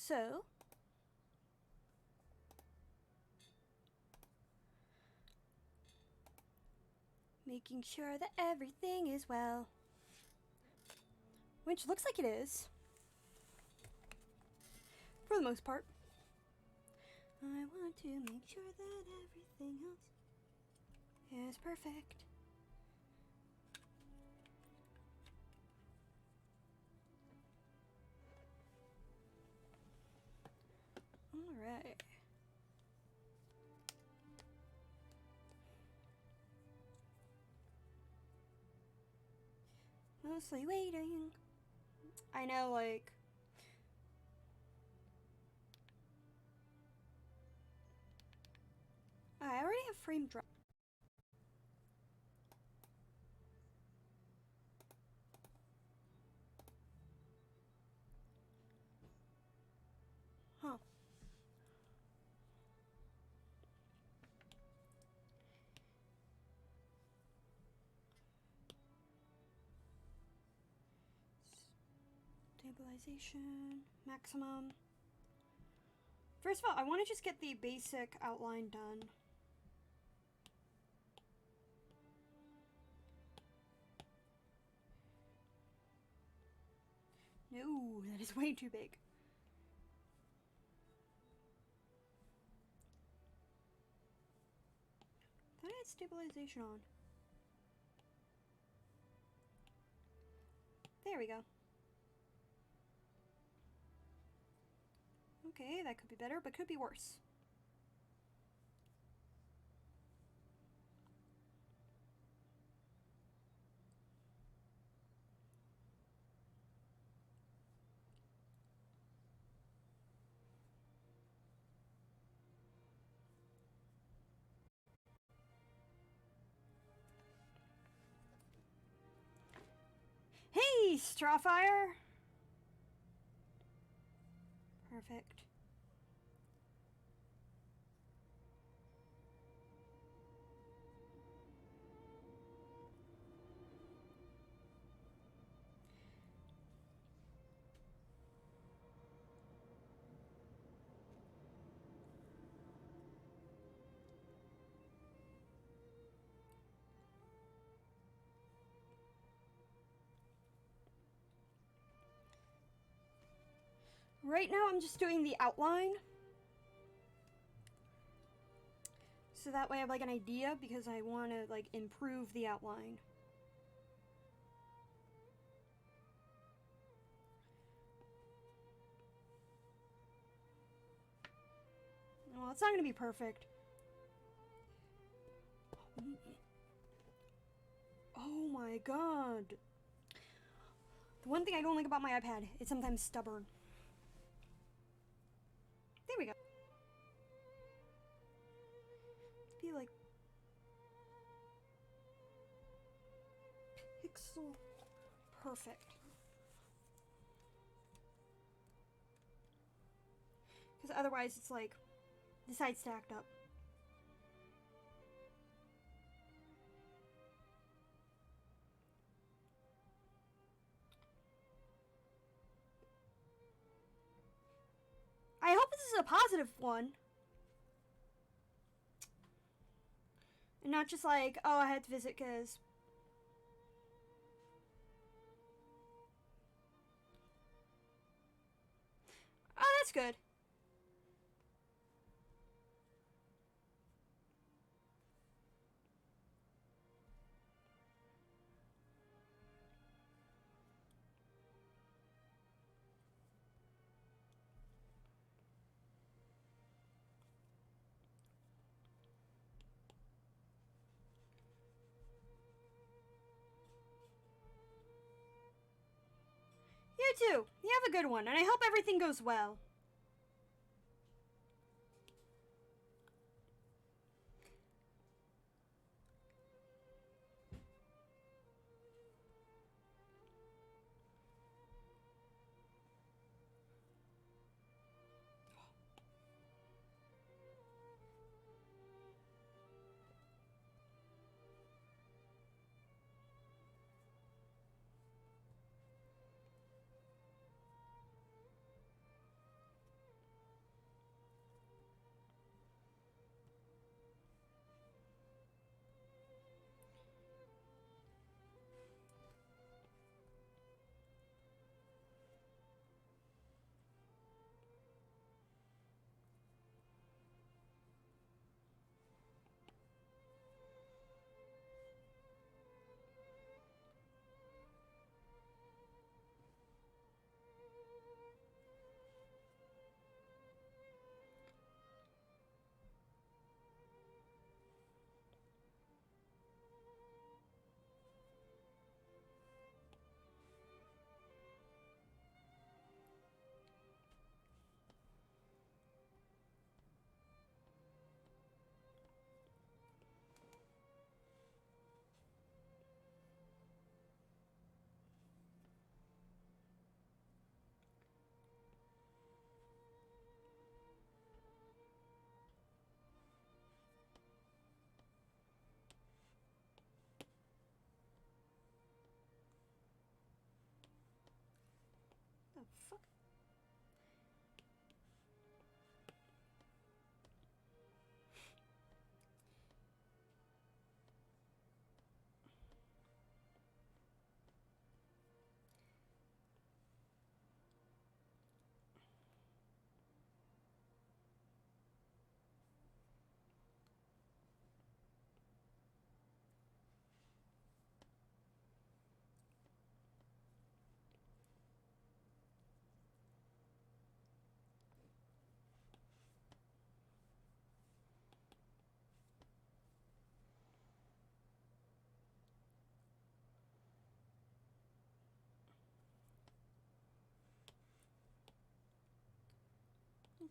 So, making sure that everything is well. Which looks like it is. For the most part. I want to make sure that everything else is perfect. Alright. Mostly waiting. I know, like... I already have frame drop. Huh. Stabilization, maximum. First of all, I want to just get the basic outline done. No, that is way too big. I thought I had stabilization on. There we go. Okay, that could be better, but could be worse. Hey, Strawfire! Perfect. Right now I'm just doing the outline. So that way I have like an idea because I want to like improve the outline. Well, it's not going to be perfect. Oh my god. The one thing I don't like about my iPad, it's sometimes stubborn. There we go. Be like pixel perfect. Because otherwise it's like the side stacked up. I hope this is a positive one. And not just like, oh, I had to visit because... Oh, that's good. You too. You have a good one, and I hope everything goes well.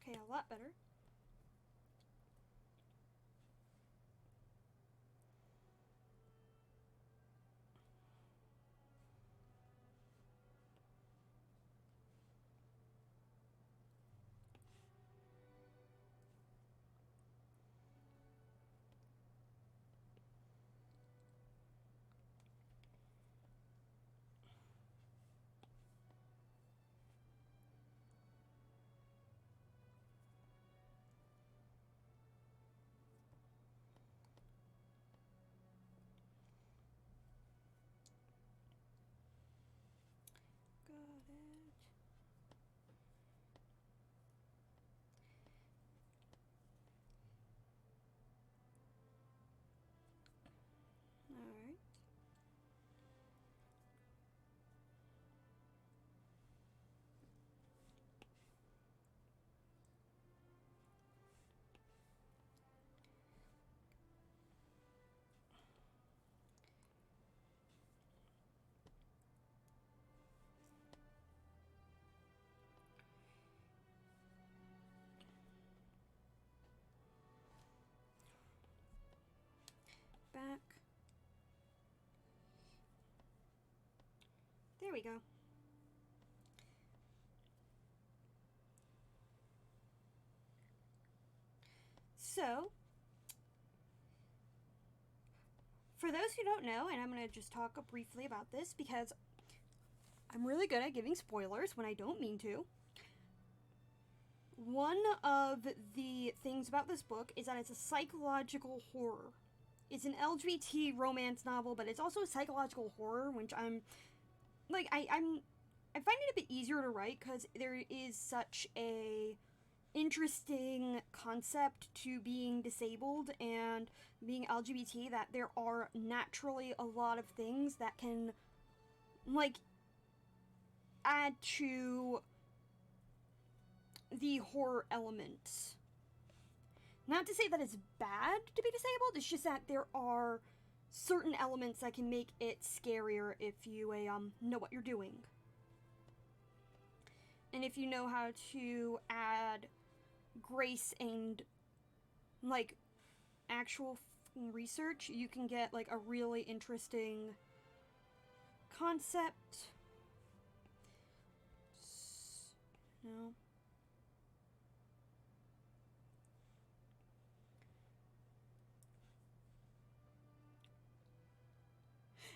Okay, a lot better. Got it. Alright. Back. There we go. So, for those who don't know, and I'm going to just talk briefly about this because I'm really good at giving spoilers when I don't mean to. One of the things about this book is that it's a psychological horror. It's an LGBT romance novel, but it's also a psychological horror, which I'm like I find it a bit easier to write because there is such a interesting concept to being disabled and being LGBT that there are naturally a lot of things that can like add to the horror element. Not to say that it's bad to be disabled, it's just that there are certain elements that can make it scarier if you know what you're doing. And if you know how to add grace and like actual research, you can get like a really interesting concept. No.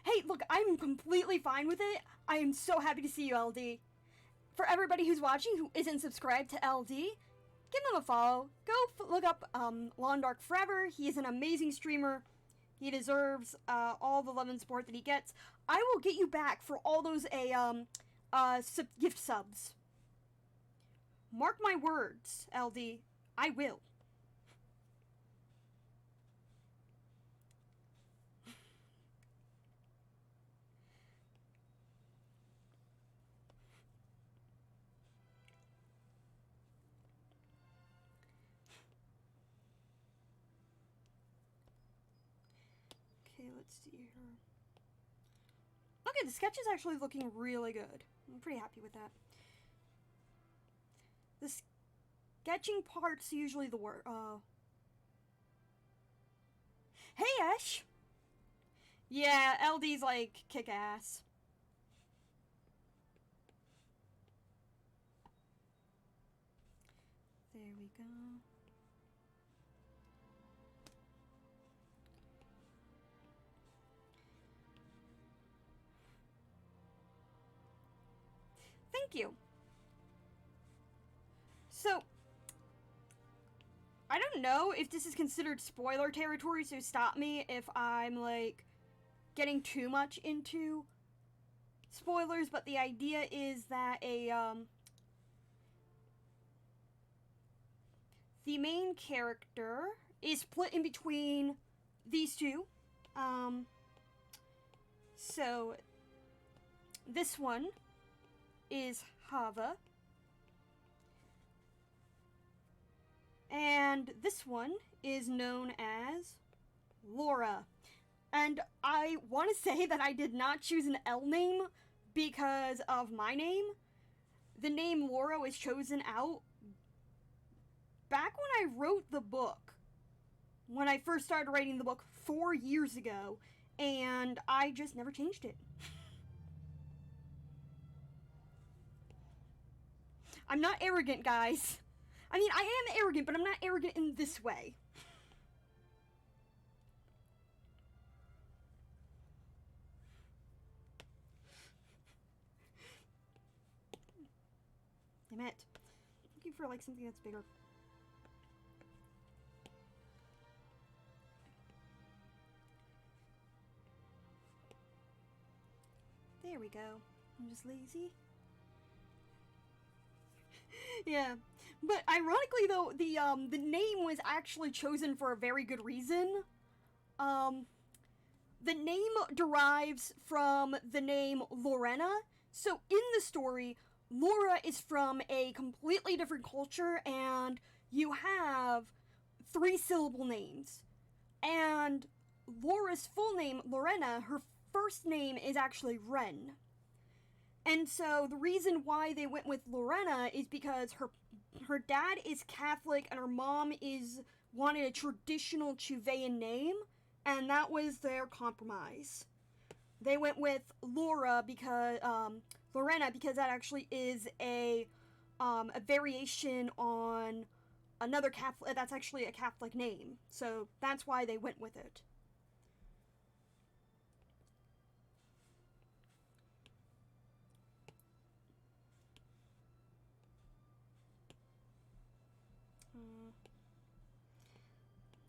Hey, look, I'm completely fine with it. I am so happy to see you, LD. For everybody who's watching who isn't subscribed to LD, give him a follow. Go look up Lawn Dark Forever. He is an amazing streamer. He deserves all the love and support that he gets. I will get you back for all those gift subs. Mark my words, LD. I will. Okay, let's see here. Okay, the sketch is actually looking really good. I'm pretty happy with that. The sketching part's usually the worst. Hey, Ash! Yeah, LD's like kick ass. There we go. Thank you. So, I don't know if this is considered spoiler territory, so stop me if I'm like getting too much into spoilers, but the idea is that the main character is split in between these two. So this one is Hava, and this one is known as Laura. And I want to say that I did not choose an L name because of my name. The name Laura was chosen out back when I wrote the book, when I first started writing the book 4 years ago, and I just never changed it. I'm not arrogant, guys. I mean, I am arrogant, but I'm not arrogant in this way. Damn it. I'm looking for, like, something that's bigger. There we go. I'm just lazy. Yeah. But ironically, though, the name was actually chosen for a very good reason. The name derives from the name Lorena. So in the story, Laura is from a completely different culture, and you have 3-syllable names. And Laura's full name, Lorena, her first name is actually Ren. And so the reason why they went with Lorena is because her dad is Catholic and her mom wanted a traditional Judean name, and that was their compromise. They went with Lorena because that actually is a variation on another Catholic. That's actually a Catholic name, so that's why they went with it.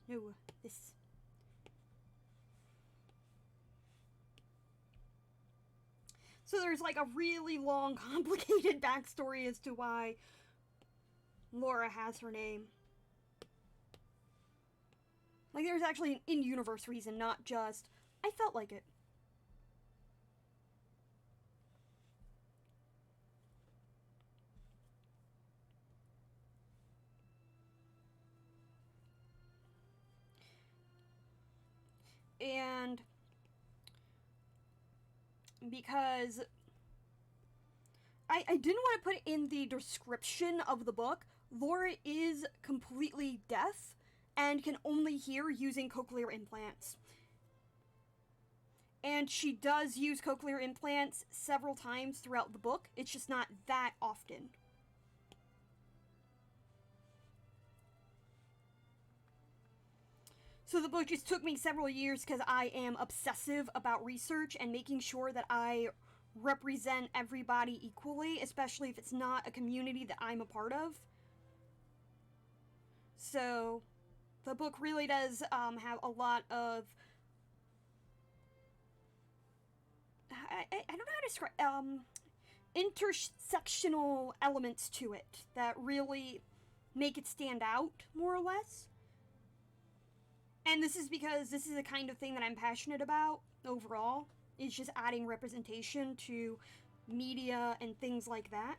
No, this. So there's like a really long, complicated backstory as to why Laura has her name. Like, there's actually an in-universe reason, not just, I felt like it. And because I didn't want to put it in the description of the book, Laura is completely deaf and can only hear using cochlear implants. And she does use cochlear implants several times throughout the book. It's just not that often. So the book just took me several years because I am obsessive about research and making sure that I represent everybody equally, especially if it's not a community that I'm a part of. So the book really does have a lot of I don't know how to describe intersectional elements to it that really make it stand out, more or less. And this is because this is the kind of thing that I'm passionate about overall. It's just adding representation to media and things like that.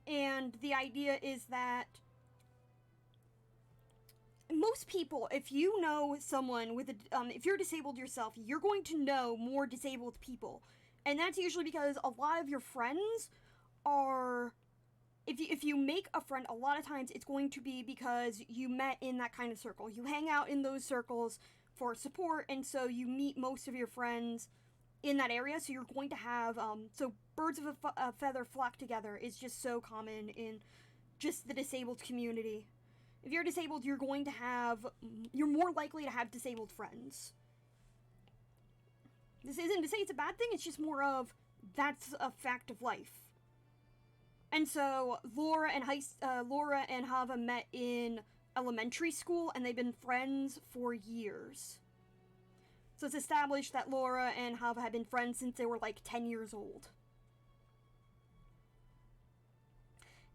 And the idea is that most people, if you know someone with if you're disabled yourself, you're going to know more disabled people. And that's usually because a lot of your friends are, if you make a friend, a lot of times it's going to be because you met in that kind of circle. You hang out in those circles for support, and so you meet most of your friends in that area, so you're going to have, so birds of a feather flock together is just so common in just the disabled community. If you're disabled, you're more likely to have disabled friends. This isn't to say it's a bad thing, it's just more of, that's a fact of life. And so, Laura and Hava met in elementary school, and they've been friends for years. So it's established that Laura and Hava have been friends since they were like 10 years old.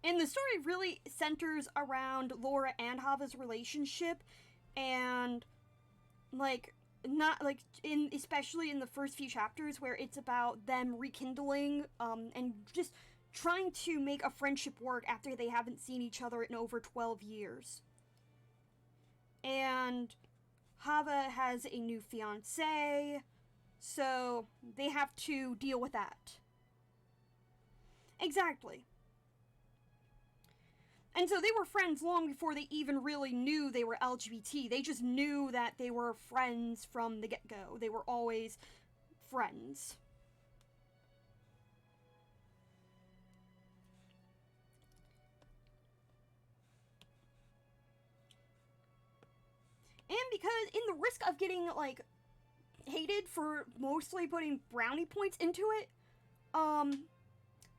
And the story really centers around Laura and Hava's relationship, and like, not like especially in the first few chapters where it's about them rekindling and just trying to make a friendship work after they haven't seen each other in over 12 years. And Hava has a new fiance, so they have to deal with that. Exactly. And so they were friends long before they even really knew they were LGBT. They just knew that they were friends from the get-go. They were always friends. And because in the risk of getting, like, hated for mostly putting brownie points into it,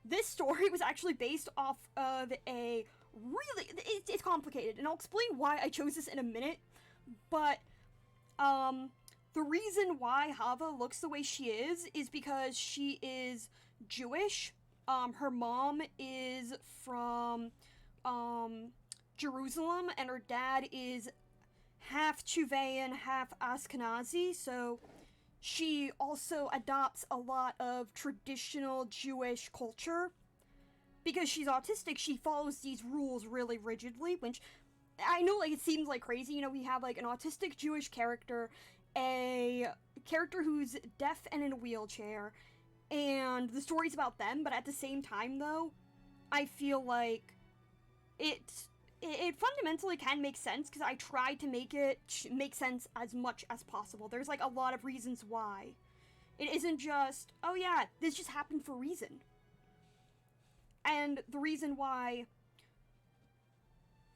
this story was actually based off of a really, it's complicated, and I'll explain why I chose this in a minute, but, the reason why Hava looks the way she is because she is Jewish. Her mom is from, Jerusalem, and her dad is half Judean, half Ashkenazi, so she also adopts a lot of traditional Jewish culture. Because she's autistic, she follows these rules really rigidly, which I know, like, it seems like crazy. You know, we have, like, an autistic Jewish character, a character who's deaf and in a wheelchair, and the story's about them, but at the same time, though, I feel like it fundamentally can make sense, because I tried to make it make sense as much as possible. There's, like, a lot of reasons why. It isn't just, oh yeah, this just happened for a reason. And the reason why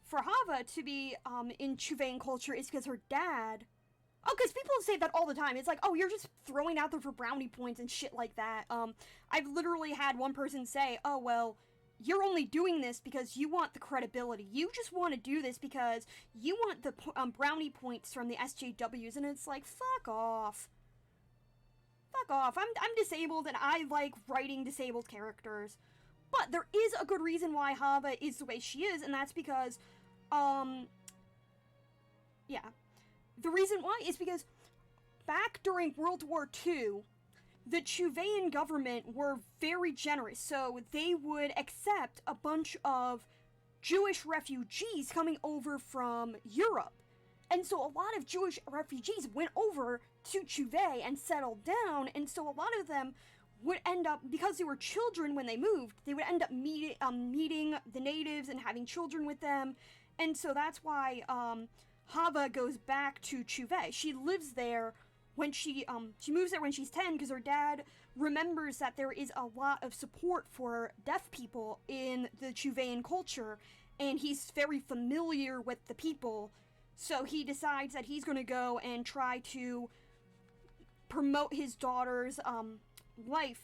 for Hava to be in Judean culture is because her dad... Oh, because people say that all the time. It's like, oh, you're just throwing out there for brownie points and shit like that. I've literally had one person say, oh, well, you're only doing this because you want the credibility. You just want to do this because you want the brownie points from the SJWs. And it's like, fuck off. Fuck off. I'm disabled and I like writing disabled characters. But there is a good reason why Hava is the way she is, and that's because, yeah. The reason why is because back during World War II, the Judean government were very generous, so they would accept a bunch of Jewish refugees coming over from Europe. And so a lot of Jewish refugees went over to Juve and settled down, and so a lot of them would end up, because they were children when they moved, they would end up meeting the natives and having children with them, and so that's why, Hava goes back to Juve. She lives there when she moves there when she's 10, because her dad remembers that there is a lot of support for deaf people in the Judean culture, and he's very familiar with the people, so he decides that he's gonna go and try to promote his daughter's, life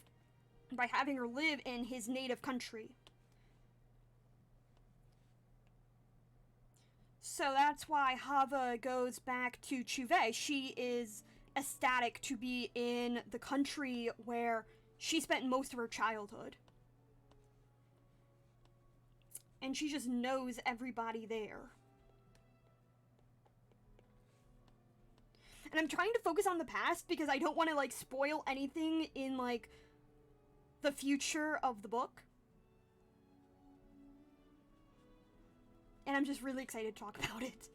by having her live in his native country. So that's why Hava goes back to Juve. She is ecstatic to be in the country where she spent most of her childhood. And she just knows everybody there. And I'm trying to focus on the past because I don't want to, like, spoil anything in, like, the future of the book. And I'm just really excited to talk about it.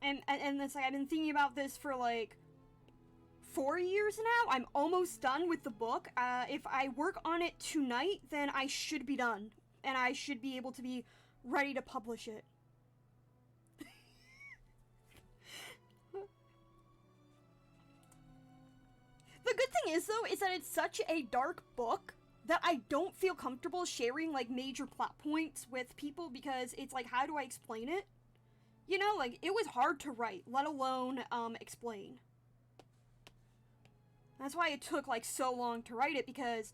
And it's like, I've been thinking about this for, like, 4 years now. I'm almost done with the book. If I work on it tonight, then I should be done. And I should be able to be ready to publish it. The good thing is, though, is that it's such a dark book that I don't feel comfortable sharing, like, major plot points with people, because it's like, how do I explain it? You know, like, it was hard to write, let alone, explain. That's why it took, like, so long to write it, because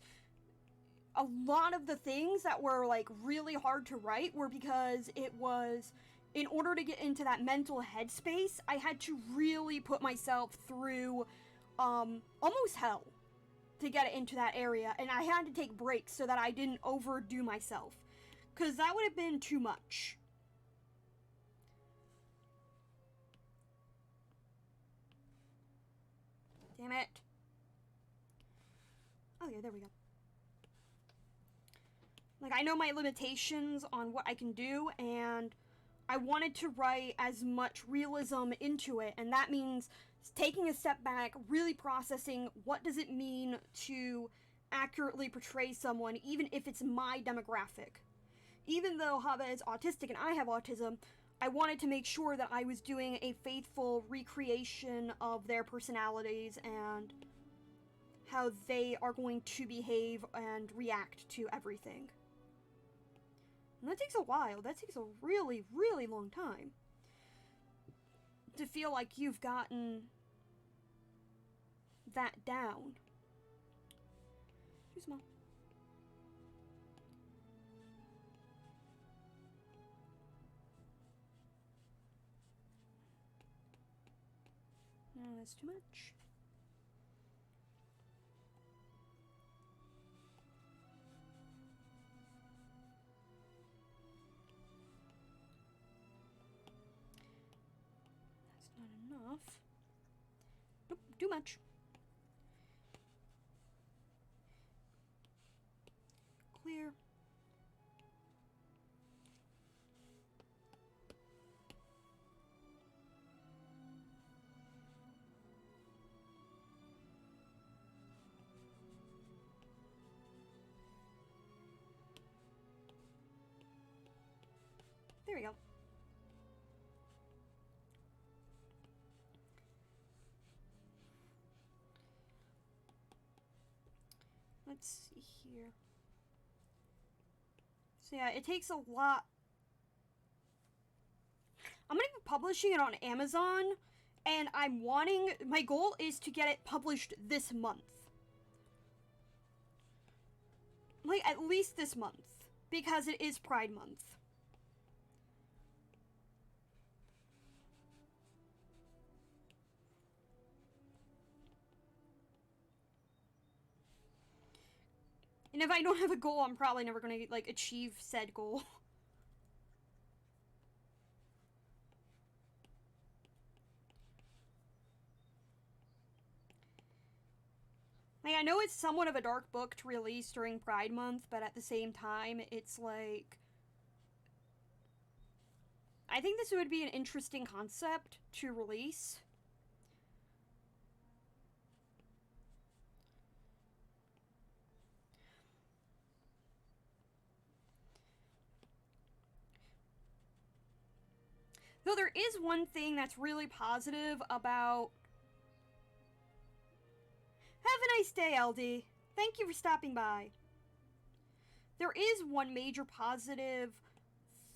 a lot of the things that were, like, really hard to write were because it was, in order to get into that mental headspace, I had to really put myself through, almost hell to get into that area, and I had to take breaks so that I didn't overdo myself, because that would have been too much. Damn it. Okay, there we go. Like, I know my limitations on what I can do, and I wanted to write as much realism into it, and that means taking a step back, really processing what does it mean to accurately portray someone, even if it's my demographic. Even though Haba is autistic and I have autism, I wanted to make sure that I was doing a faithful recreation of their personalities and how they are going to behave and react to everything. And that takes a while. That takes a really, really long time to feel like you've gotten that down. Too small. No, that's too much. That's not enough. Nope, too much. Clear. There we go. Let's see here. So yeah, it takes a lot. I'm gonna be publishing it on Amazon, and my goal is to get it published this month. Like, at least this month, because it is Pride Month. And if I don't have a goal, I'm probably never gonna, like, achieve said goal. Like, I know it's somewhat of a dark book to release during Pride Month, but at the same time, it's like... I think this would be an interesting concept to release. Though there is one thing that's really positive about... Have a nice day, LD. Thank you for stopping by. There is one major positive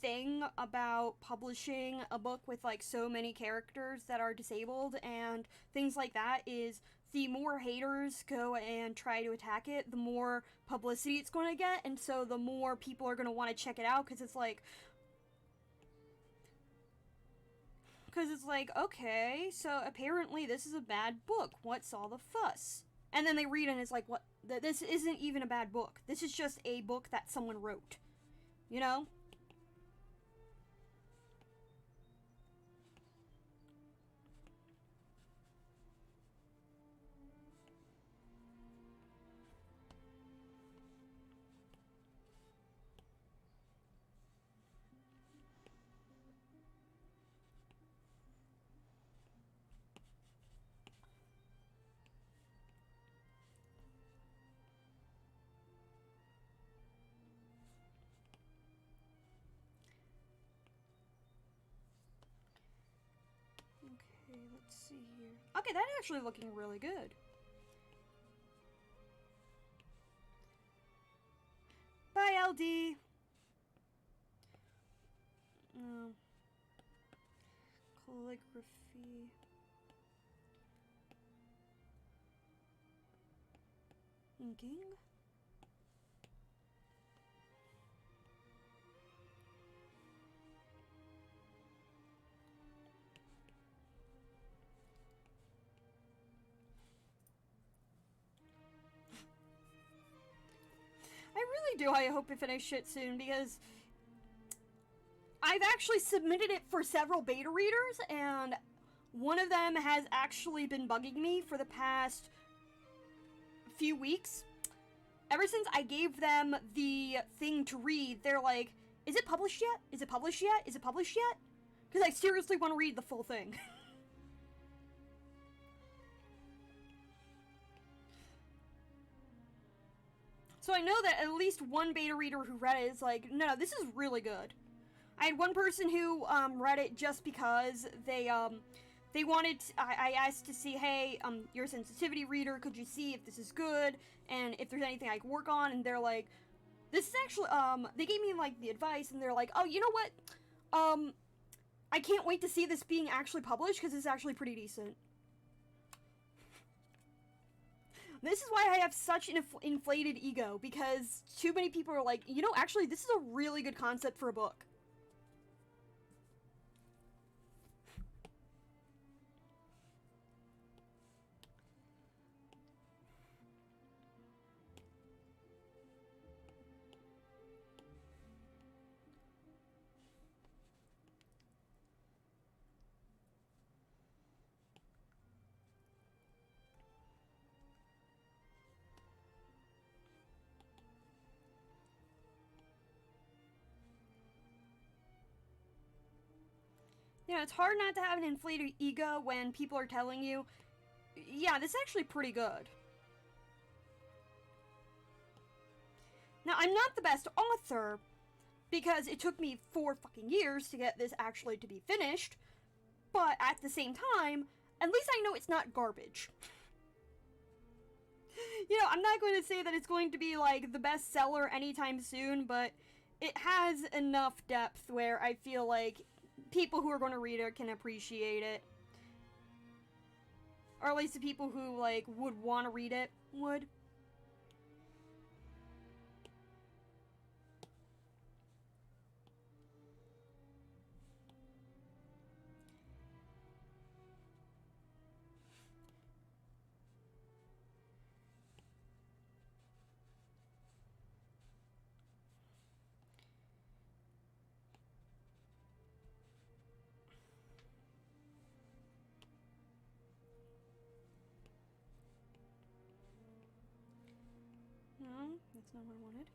thing about publishing a book with, like, so many characters that are disabled and things like that is the more haters go and try to attack it, the more publicity it's going to get, and so the more people are going to want to check it out, because it's like, okay, so apparently this is a bad book. What's all the fuss? And then they read it and it's like, what? This isn't even a bad book. This is just a book that someone wrote. You know? Okay, let's see here. Okay, that's actually looking really good. Bye, LD. Calligraphy. Inking. I really do. I hope to finish it soon because I've actually submitted it for several beta readers, and one of them has actually been bugging me for the past few weeks. ever since I gave them the thing to read, they're like, is it published yet? Is it published yet? Is it published yet? Because I seriously want to read the full thing. So I know that at least one beta reader who read it is like, no, this is really good. I had one person who read it just because they wanted, I asked to see, hey, you're a sensitivity reader, could you see if this is good, and if there's anything I can work on, and they're like, this is actually, they gave me, like, the advice, and they're like, oh, you know what, I can't wait to see this being actually published, because it's actually pretty decent. This is why I have such an inflated ego, because too many people are like, you know, actually, this is a really good concept for a book. You know, it's hard not to have an inflated ego when people are telling you, yeah, this is actually pretty good. Now, I'm not the best author, because it took me 4 fucking years to get this actually to be finished, but at the same time, at least I know it's not garbage. You know, I'm not going to say that it's going to be, like, the bestseller anytime soon, but it has enough depth where I feel like people who are going to read it can appreciate it. Or at least the people who, like, would want to read it would. No, that's not what I wanted.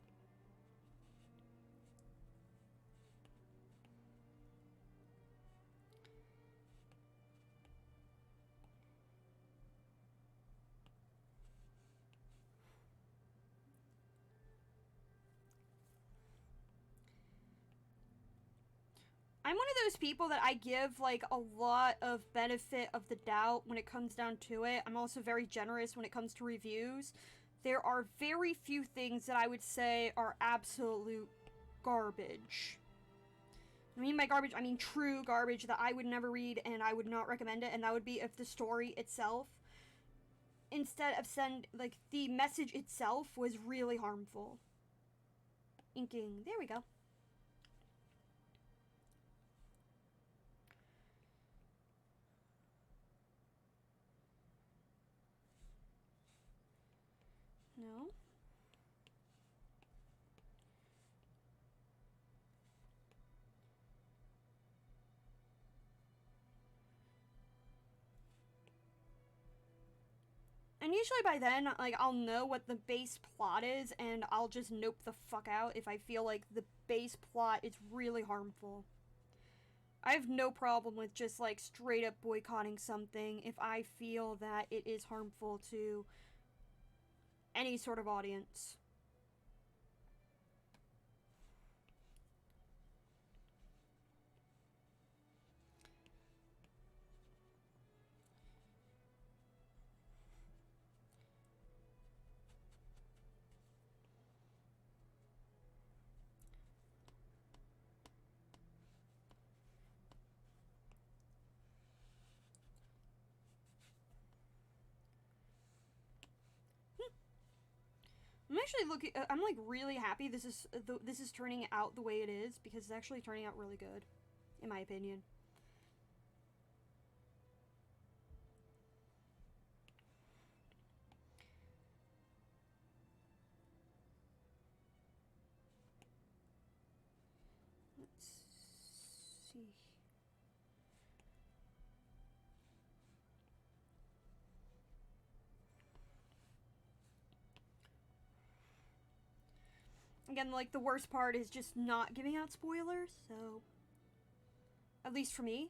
I'm one of those people that I give, like, a lot of benefit of the doubt when it comes down to it. I'm also very generous when it comes to reviews. There are very few things that I would say are absolute garbage. I mean by garbage, I mean true garbage that I would never read and I would not recommend it, and that would be if the story itself, instead of the message itself was really harmful. Inking. There we go. No. And usually by then, like, I'll know what the base plot is, and I'll just nope the fuck out if I feel like the base plot is really harmful. I have no problem with just, like, straight up boycotting something if I feel that it is harmful to any sort of audience. I'm actually looking. I'm like really happy this is turning out the way it is, because it's actually turning out really good, in my opinion. Let's see. again, like, the worst part is just not giving out spoilers, so... At least for me.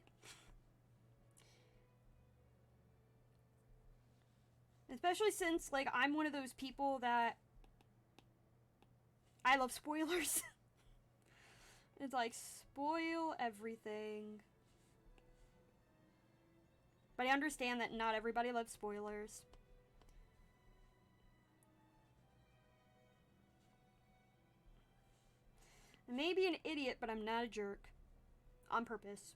Especially since, like, I'm one of those people that... I love spoilers. It's like, spoil everything. But I understand that not everybody loves spoilers. I may be an idiot, but I'm not a jerk. On purpose.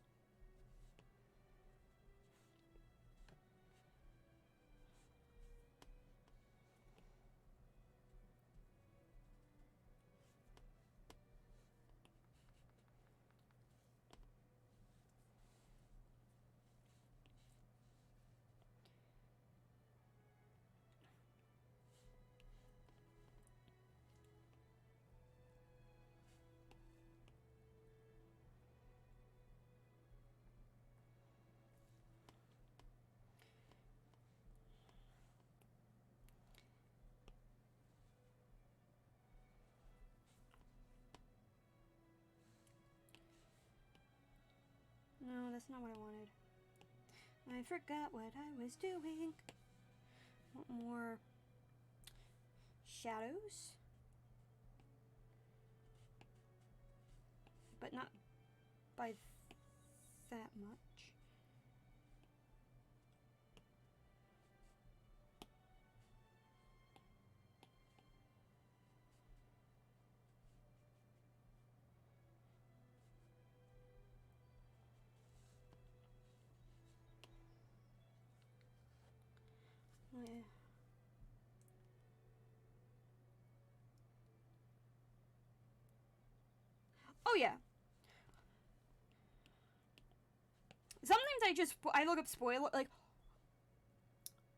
No, that's not what I wanted. I forgot what I was doing. Want more shadows? But not by that much. Yeah. Oh yeah. Sometimes I look up spoiler, like,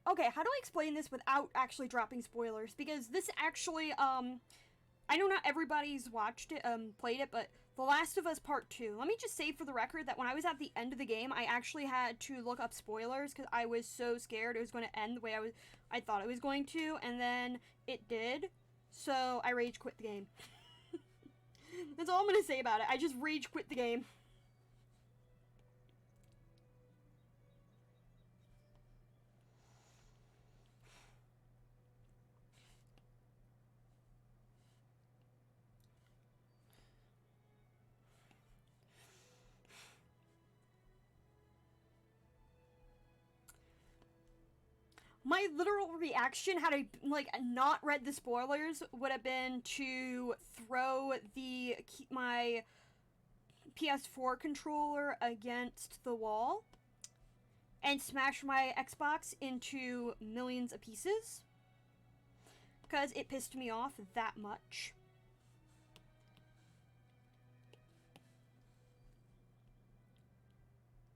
okay, how do I explain this without actually dropping spoilers? Because this actually, I know not everybody's watched it, played it, but The Last of Us Part 2. Let me just say for the record that when I was at the end of the game, I actually had to look up spoilers because I was so scared it was going to end the way I thought it was going to, and then it did. So I rage quit the game. That's all I'm going to say about it. I just rage quit the game. My literal reaction had I like not read the spoilers would have been to throw my PS4 controller against the wall and smash my Xbox into millions of pieces because it pissed me off that much.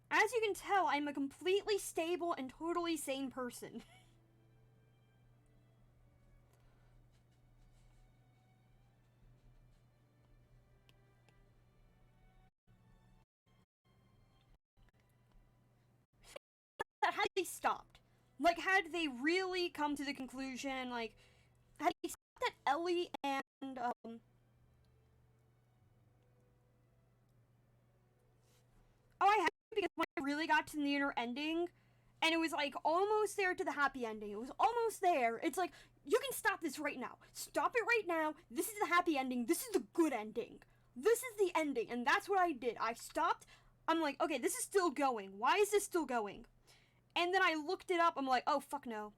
As you can tell, I'm a completely stable and totally sane person. That had they stopped, like, had they really come to the conclusion, like, had they stopped that Ellie and oh, I had to, because when I really got to the inner ending, and it was like almost there to the happy ending. It was almost there. It's like, you can stop this right now. Stop it right now. This is the happy ending. This is the good ending. This is the ending. And that's what I did. I stopped. I'm like, okay, this is still going. Why is this still going? And then I looked it up. I'm like, oh, fuck no.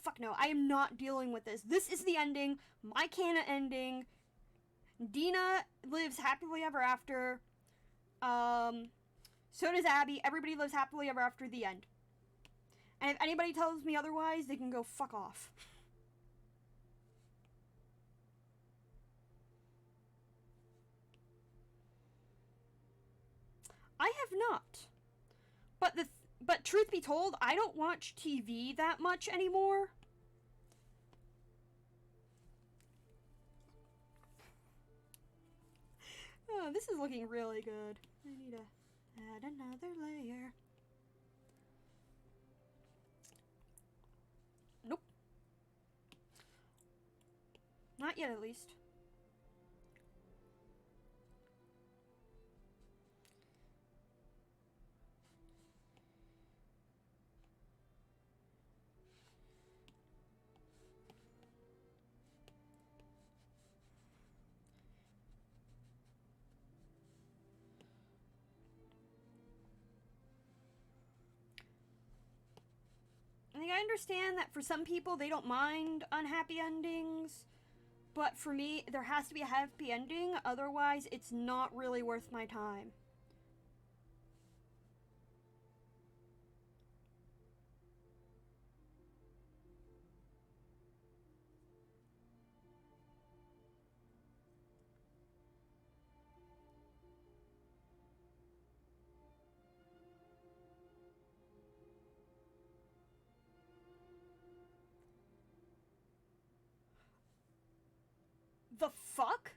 Fuck no. I am not dealing with this. This is the ending. My canon ending. Dina lives happily ever after. So does Abby. Everybody lives happily ever after, the end. And if anybody tells me otherwise, they can go fuck off. I have not. But truth be told, I don't watch TV that much anymore. Oh, this is looking really good. I need to add another layer. Nope. Not yet, at least. Like, I understand that for some people they don't mind unhappy endings, but for me, there has to be a happy ending, otherwise it's not really worth my time. The fuck?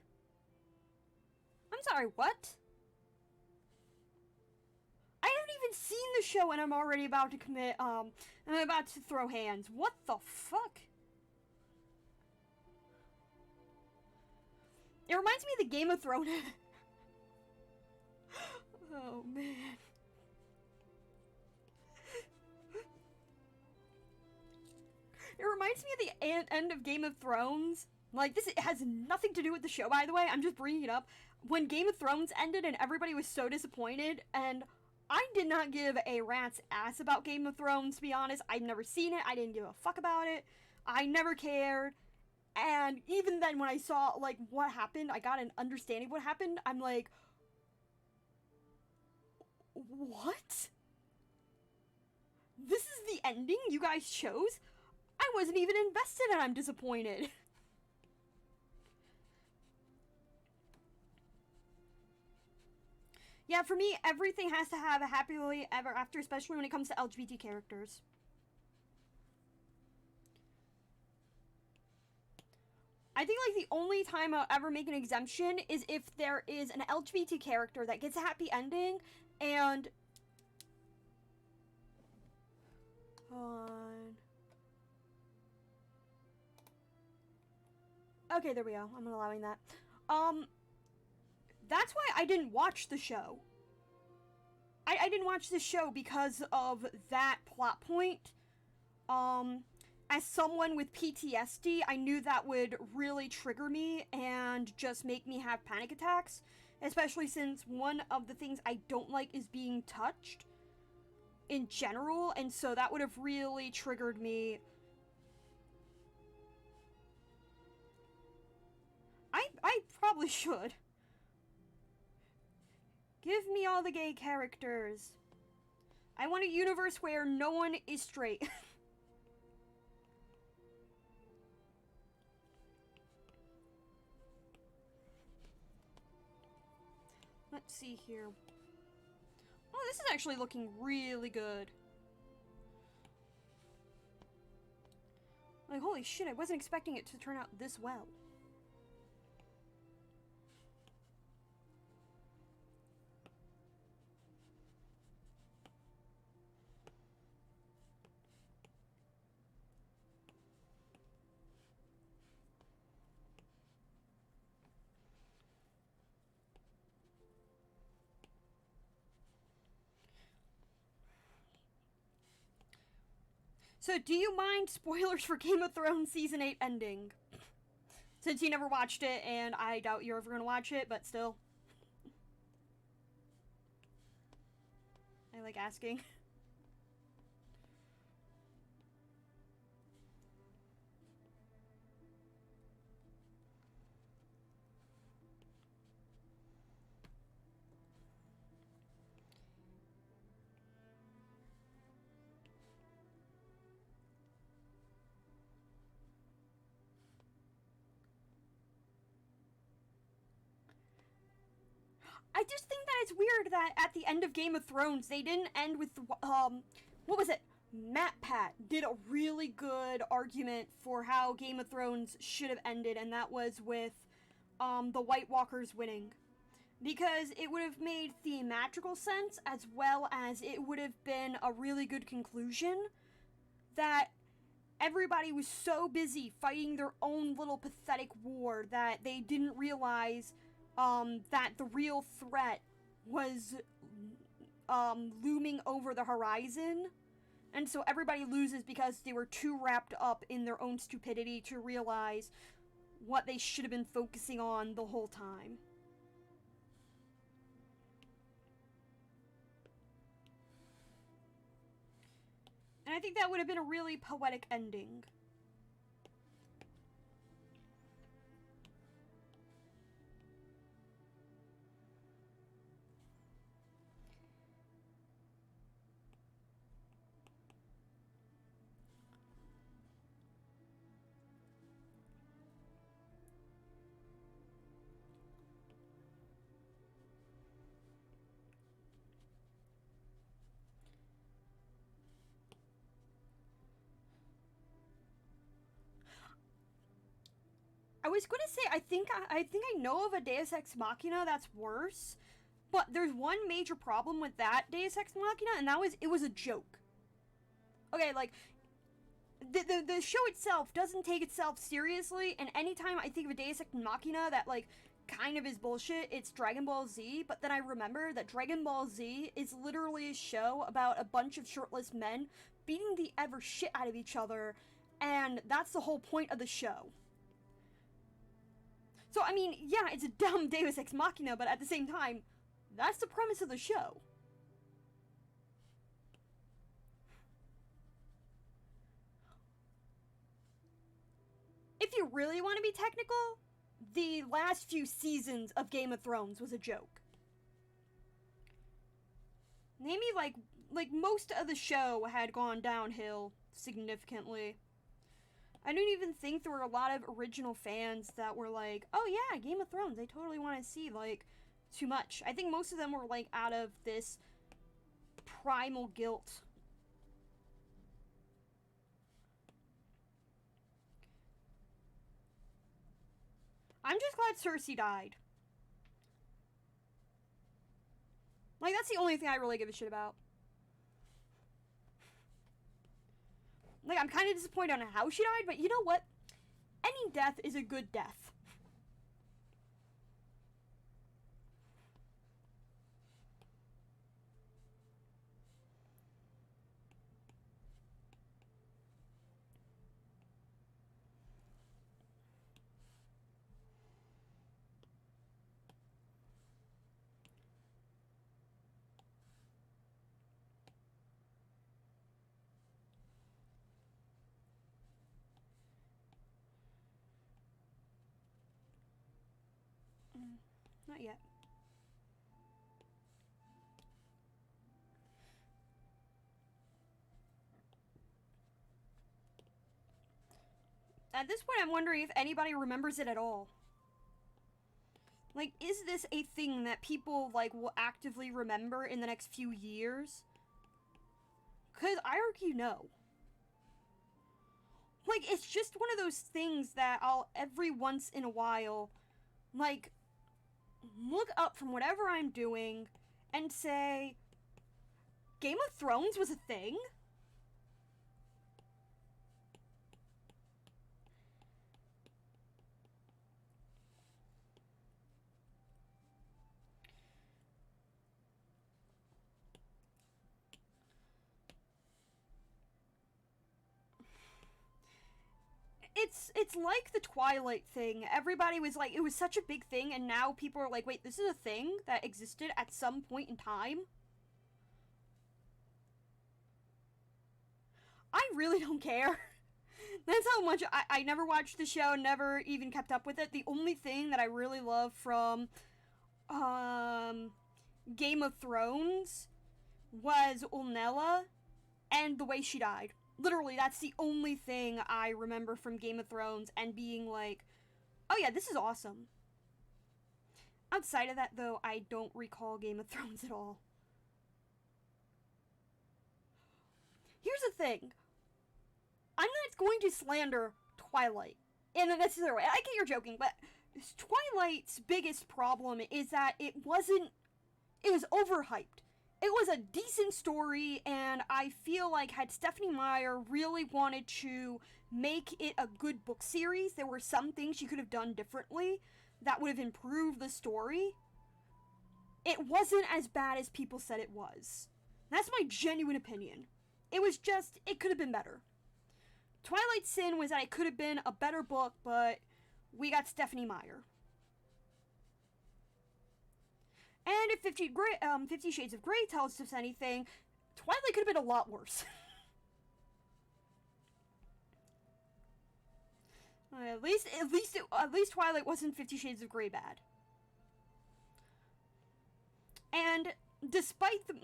I'm sorry, what? I haven't even seen the show and I'm already about to commit, I'm about to throw hands. What the fuck? It reminds me of the Game of Thrones. Oh, man. It reminds me of the end of Game of Thrones. Like, this has nothing to do with the show, by the way. I'm just bringing it up. When Game of Thrones ended and everybody was so disappointed, and I did not give a rat's ass about Game of Thrones, to be honest. I'd never seen it. I didn't give a fuck about it. I never cared. And even then, when I saw, like, what happened, I got an understanding of what happened, I'm like, what? This is the ending you guys chose? I wasn't even invested and I'm disappointed. Yeah, for me, everything has to have a happily ever after, especially when it comes to LGBT characters. I think, like, the only time I'll ever make an exemption is if there is an LGBT character that gets a happy ending, and... Hold on. Okay, there we go. I'm allowing that. That's why I didn't watch the show. I didn't watch the show because of that plot point. As someone with PTSD, I knew that would really trigger me and just make me have panic attacks. Especially since one of the things I don't like is being touched in general, and so that would have really triggered me. I probably should. Give me all the gay characters. I want a universe where no one is straight. Let's see here. Oh, this is actually looking really good. Like, holy shit, I wasn't expecting it to turn out this well. So, do you mind spoilers for Game of Thrones Season 8 ending? Since you never watched it, and I doubt you're ever gonna watch it, but still. I like asking. I just think that it's weird that at the end of Game of Thrones, they didn't end with, what was it? MatPat did a really good argument for how Game of Thrones should have ended, and that was with, the White Walkers winning. Because it would have made theatrical sense, as well as it would have been a really good conclusion that everybody was so busy fighting their own little pathetic war that they didn't realize that the real threat was looming over the horizon. And so everybody loses because they were too wrapped up in their own stupidity to realize what they should have been focusing on the whole time. And I think that would have been a really poetic ending. I was gonna say, I think I know of a Deus Ex Machina that's worse, but there's one major problem with that Deus Ex Machina, and that was it was a joke. Okay, like the show itself doesn't take itself seriously, and anytime I think of a Deus Ex Machina that like kind of is bullshit, it's Dragon Ball Z. But then I remember that Dragon Ball Z is literally a show about a bunch of shirtless men beating the ever shit out of each other, and that's the whole point of the show. So, I mean, yeah, it's a dumb Deus Ex Machina, but at the same time, that's the premise of the show. If you really want to be technical, the last few seasons of Game of Thrones was a joke. Maybe, like most of the show had gone downhill significantly. I don't even think there were a lot of original fans that were like, oh yeah, Game of Thrones, I totally want to see, like, too much. I think most of them were, like, out of this primal guilt. I'm just glad Cersei died. Like, that's the only thing I really give a shit about. Like, I'm kind of disappointed on how she died, but you know what? Any death is a good death. Not yet. At this point, I'm wondering if anybody remembers it at all. Like, is this a thing that people, like, will actively remember in the next few years? Because I argue no. Like, it's just one of those things that I'll, every once in a while, like, look up from whatever I'm doing and say, Game of Thrones was a thing? It's like the Twilight thing. Everybody was like, it was such a big thing, and now people are like, wait, this is a thing that existed at some point in time? I really don't care. That's how much I never watched the show, never even kept up with it. The only thing that I really love from Game of Thrones was Ornella and the way she died. Literally, that's the only thing I remember from Game of Thrones and being like, oh yeah, this is awesome. Outside of that, though, I don't recall Game of Thrones at all. Here's the thing. I'm not going to slander Twilight in a necessary way. I get you're joking, but Twilight's biggest problem is that it was overhyped. It was a decent story, and I feel like had Stephenie Meyer really wanted to make it a good book series, there were some things she could have done differently that would have improved the story. It wasn't as bad as people said it was. That's my genuine opinion. It was just, it could have been better. Twilight Sin was that it could have been a better book, but we got Stephenie Meyer. And if 50 Shades of Grey tells us anything, Twilight could have been a lot worse. At least Twilight wasn't 50 Shades of Grey bad. And despite the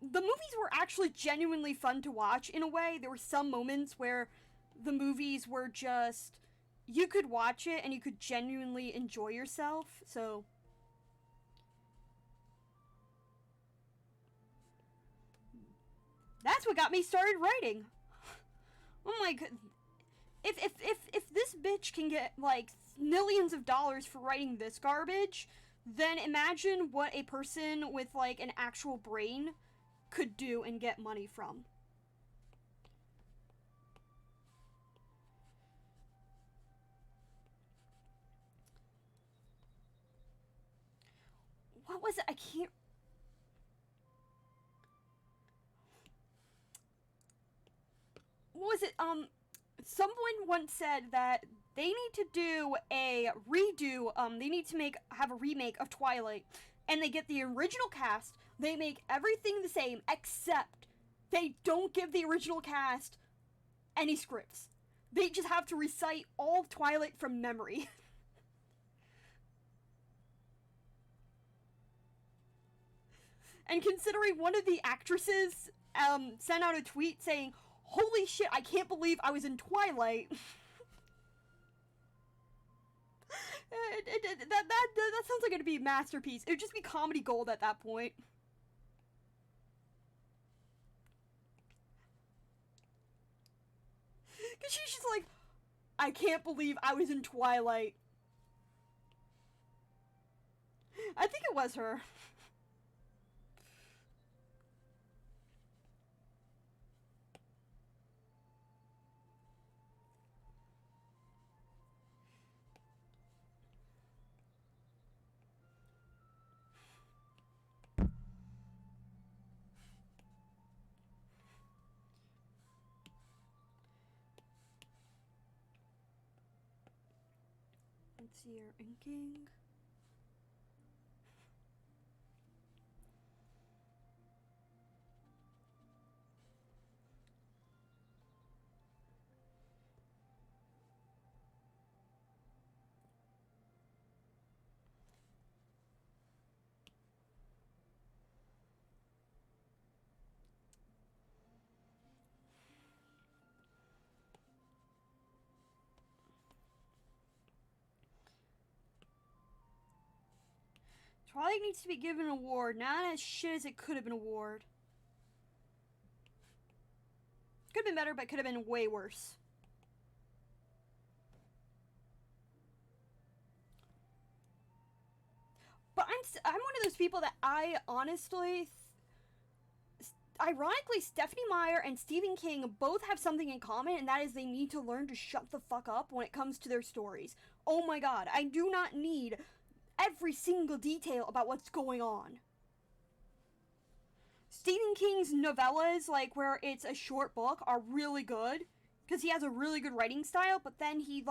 movies were actually genuinely fun to watch in a way. There were some moments where the movies were just, you could watch it and you could genuinely enjoy yourself. So that's what got me started writing. I'm like, if this bitch can get like millions of dollars for writing this garbage, then imagine what a person with like an actual brain could do and get money from. What was it? I can't. What was it? Someone once said that they need to do a redo. They need to have a remake of Twilight, and they get the original cast. They make everything the same, except they don't give the original cast any scripts. They just have to recite all of Twilight from memory. And considering one of the actresses sent out a tweet saying, "Holy shit, I can't believe I was in Twilight." That sounds like it'd be a masterpiece. It would just be comedy gold at that point. Because she's just like, "I can't believe I was in Twilight." I think it was her. Let's see your inking. Twilight needs to be given an award, not as shit as it could have been an award. Could have been better, but could have been way worse. But I'm one of those people that I honestly, ironically, Stephenie Meyer and Stephen King both have something in common, and that is they need to learn to shut the fuck up when it comes to their stories. Oh my god, I do not need every single detail about what's going on. Stephen King's novellas, like where it's a short book, are really good because he has a really good writing style, but then he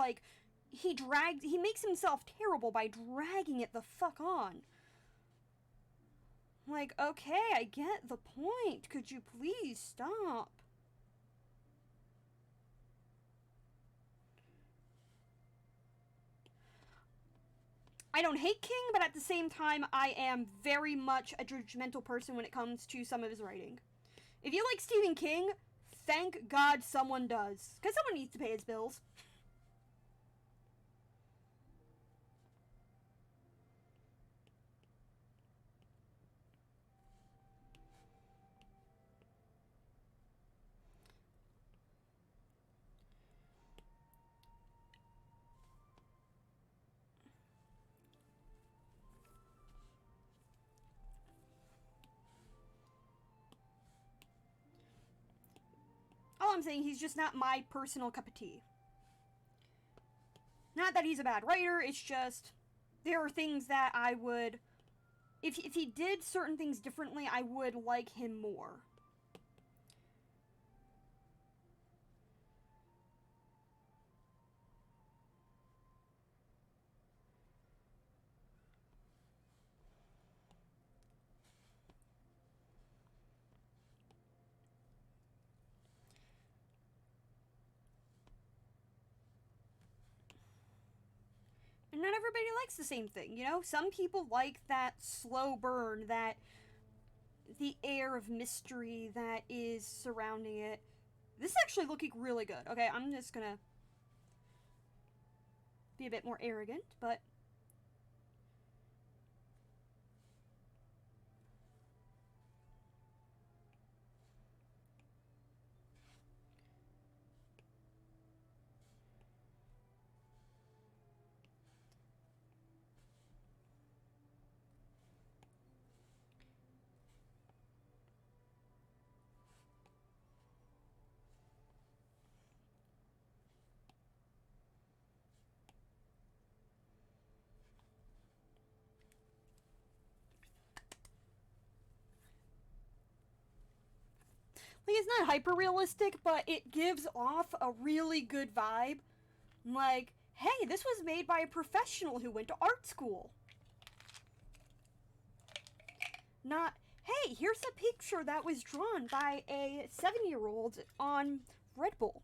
makes himself terrible by dragging it the fuck on. Like, okay, I get the point. Could you please stop? I don't hate King, but at the same time, I am very much a judgmental person when it comes to some of his writing. If you like Stephen King, thank God someone does. Because someone needs to pay his bills. All I'm saying, he's just not my personal cup of tea. Not that he's a bad writer, it's just there are things that I would, if he did certain things differently, I would like him more. And not everybody likes the same thing, you know? Some people like that slow burn, that the air of mystery that is surrounding it. This is actually looking really good. Okay, I'm just gonna be a bit more arrogant, but like it's not hyper realistic, but it gives off a really good vibe. Like, hey, this was made by a professional who went to art school. Not, hey, here's a picture that was drawn by a 7-year-old on Red Bull.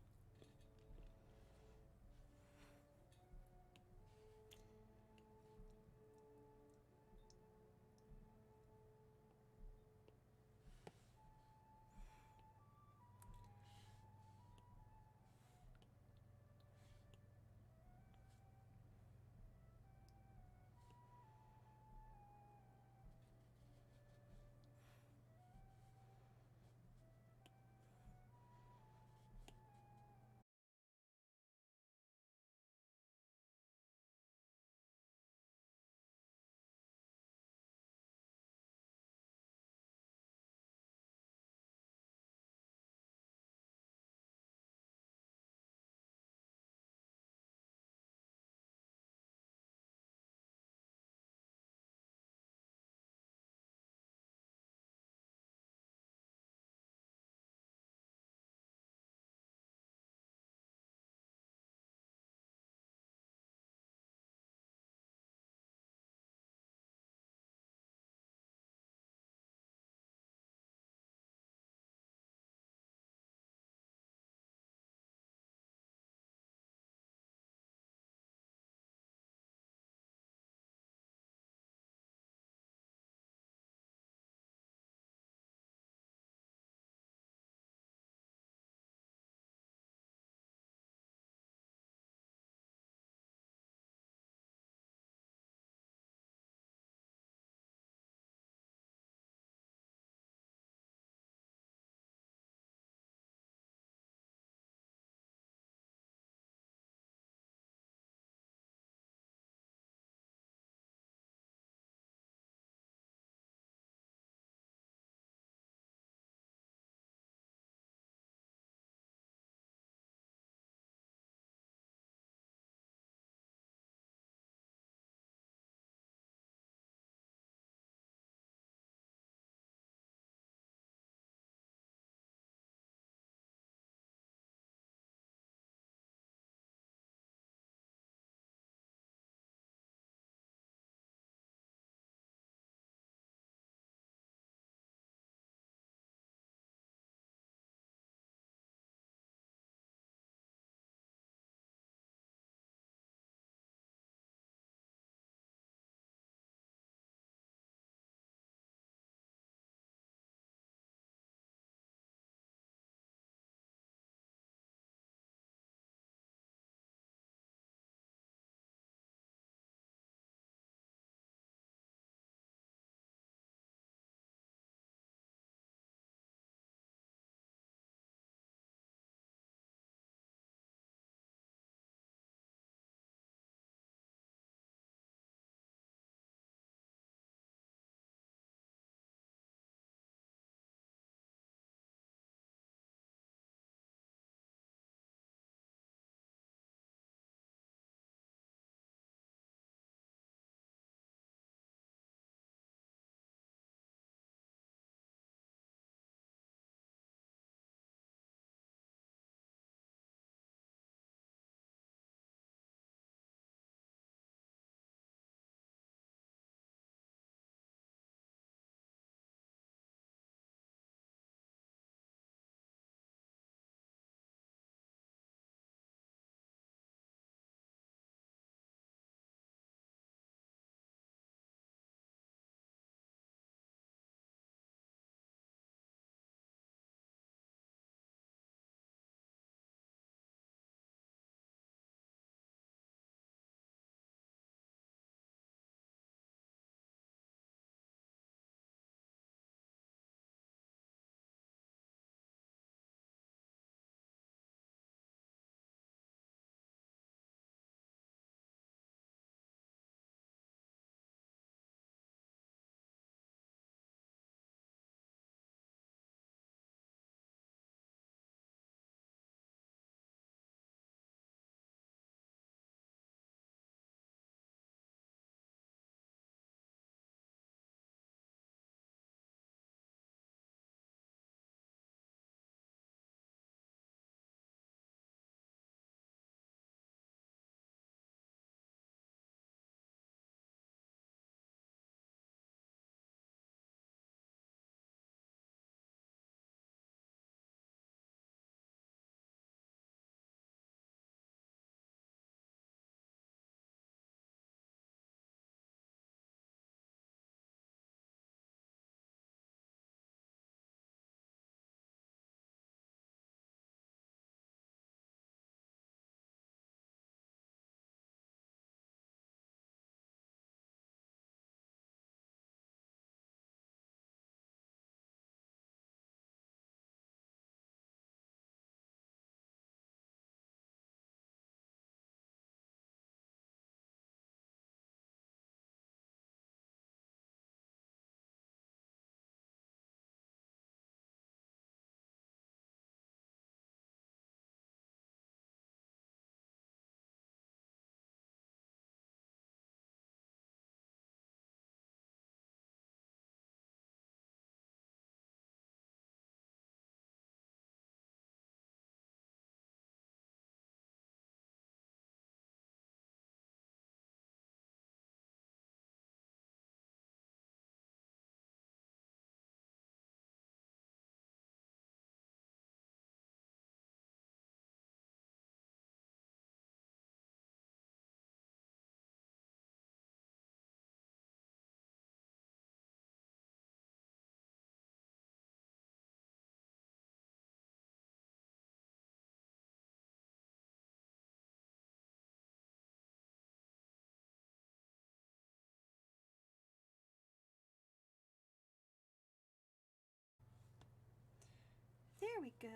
we go.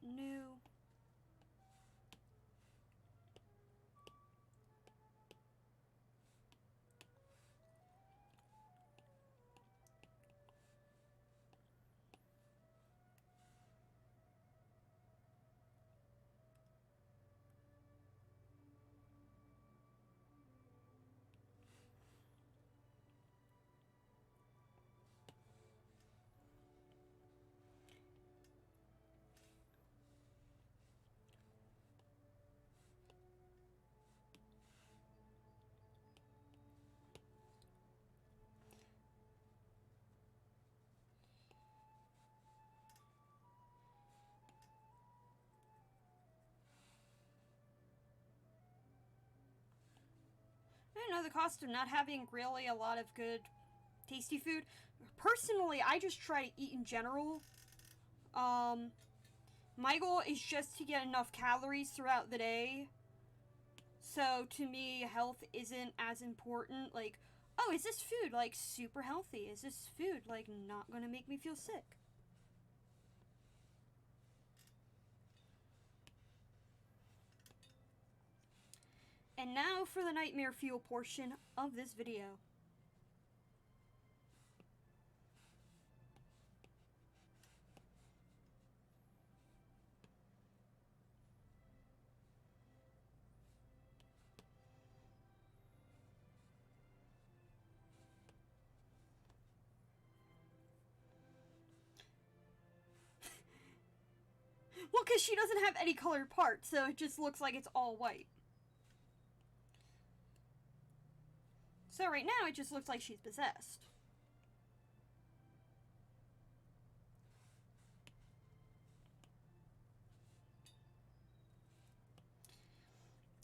New. I don't know, the cost of not having really a lot of good, tasty food. Personally, I just try to eat in general. My goal is just to get enough calories throughout the day. So, to me, health isn't as important. Like, oh, is this food, like, super healthy? Is this food, like, not gonna make me feel sick? And now for the nightmare fuel portion of this video. Well, because she doesn't have any colored parts, so it just looks like it's all white. So right now, it just looks like she's possessed.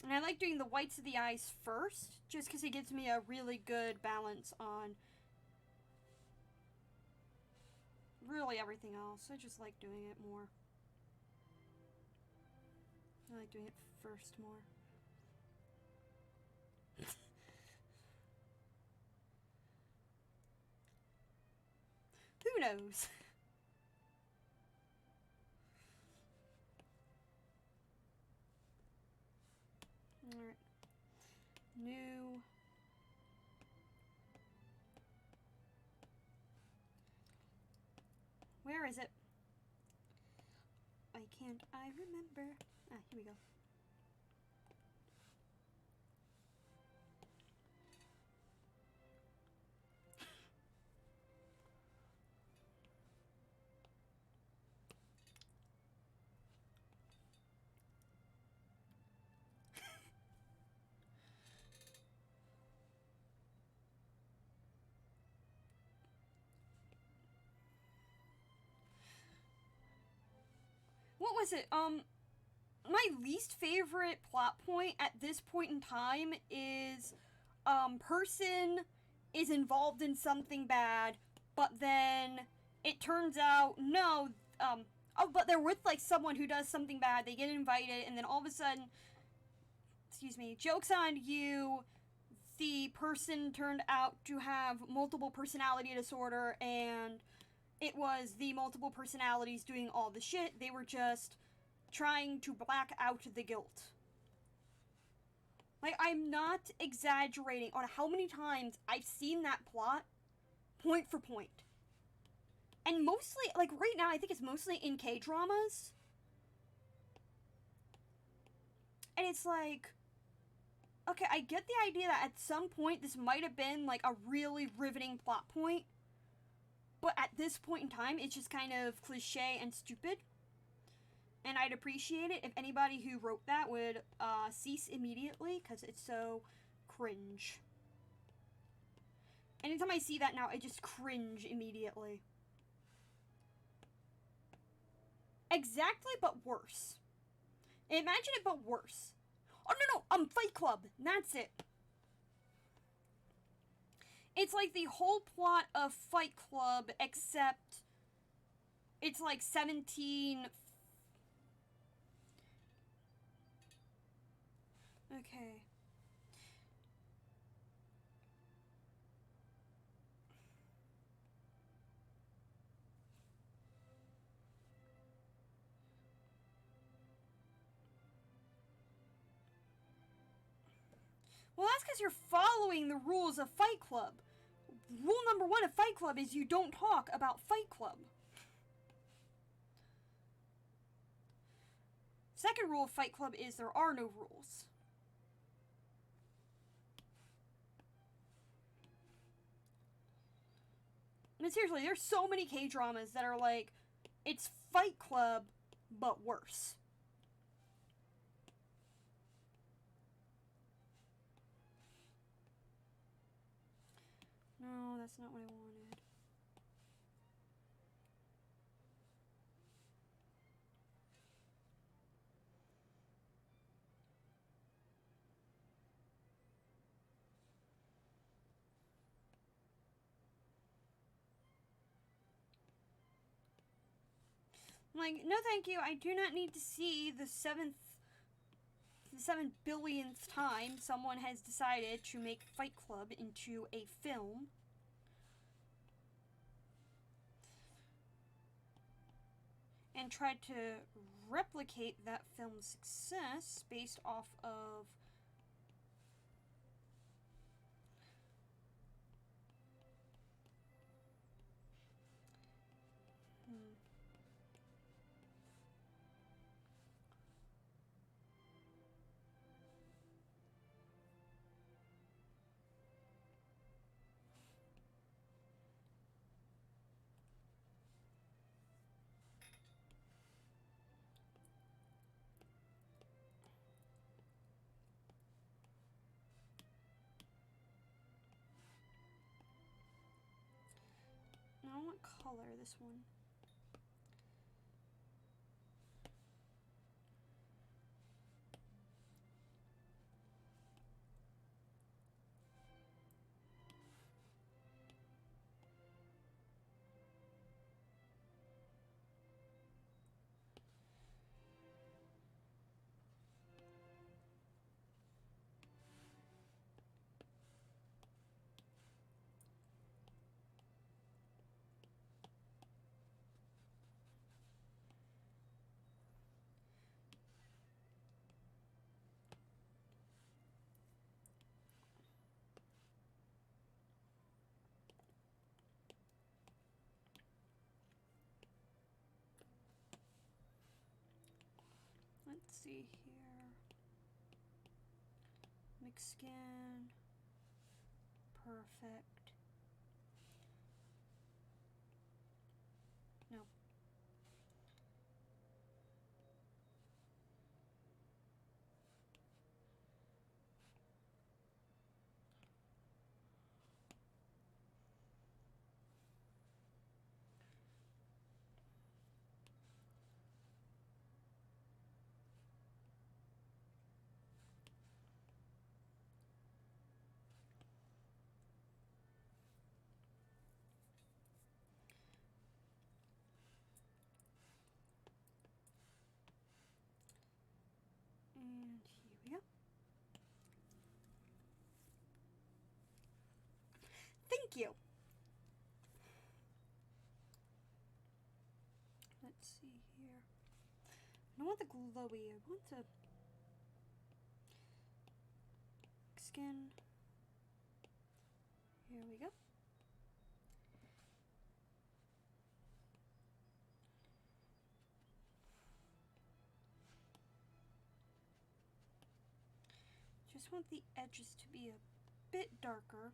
And I like doing the whites of the eyes first, just because it gives me a really good balance on really everything else. I just like doing it more. I like doing it first more. Who knows? Alright. New. Where is it? Why can't I remember? Ah, here we go. What was it? My least favorite plot point at this point in time is, person is involved in something bad, but then it turns out, no, oh, but they're with, like, someone who does something bad, they get invited, and then all of a sudden, excuse me, joke's on you, the person turned out to have multiple personality disorder, and it was the multiple personalities doing all the shit. They were just trying to black out the guilt. Like, I'm not exaggerating on how many times I've seen that plot, point for point. And mostly, like, right now, I think it's mostly in K-dramas. And it's like, okay, I get the idea that at some point this might have been, like, a really riveting plot point. But at this point in time, it's just kind of cliche and stupid. And I'd appreciate it if anybody who wrote that would cease immediately, because it's so cringe. Anytime I see that now, I just cringe immediately. Exactly, but worse. Imagine it, but worse. Oh no, Fight Club. That's it. It's like the whole plot of Fight Club, except it's like 17. Okay. Well, that's because you're following the rules of Fight Club. Rule number 1 of Fight Club is you don't talk about Fight Club. Second rule of Fight Club is there are no rules. I mean, seriously, there's so many K-dramas that are like, it's Fight Club, but worse. No, that's not what I wanted. Like, no thank you, I do not need to see the 7 billionth time someone has decided to make Fight Club into a film. And tried to replicate that film's success based off of I don't want color, this one. Let's see here. Mix skin. Perfect. No. And here we go. Thank you. Let's see here. I don't want the glowy. I want the skin. Here we go. Just want the edges to be a bit darker.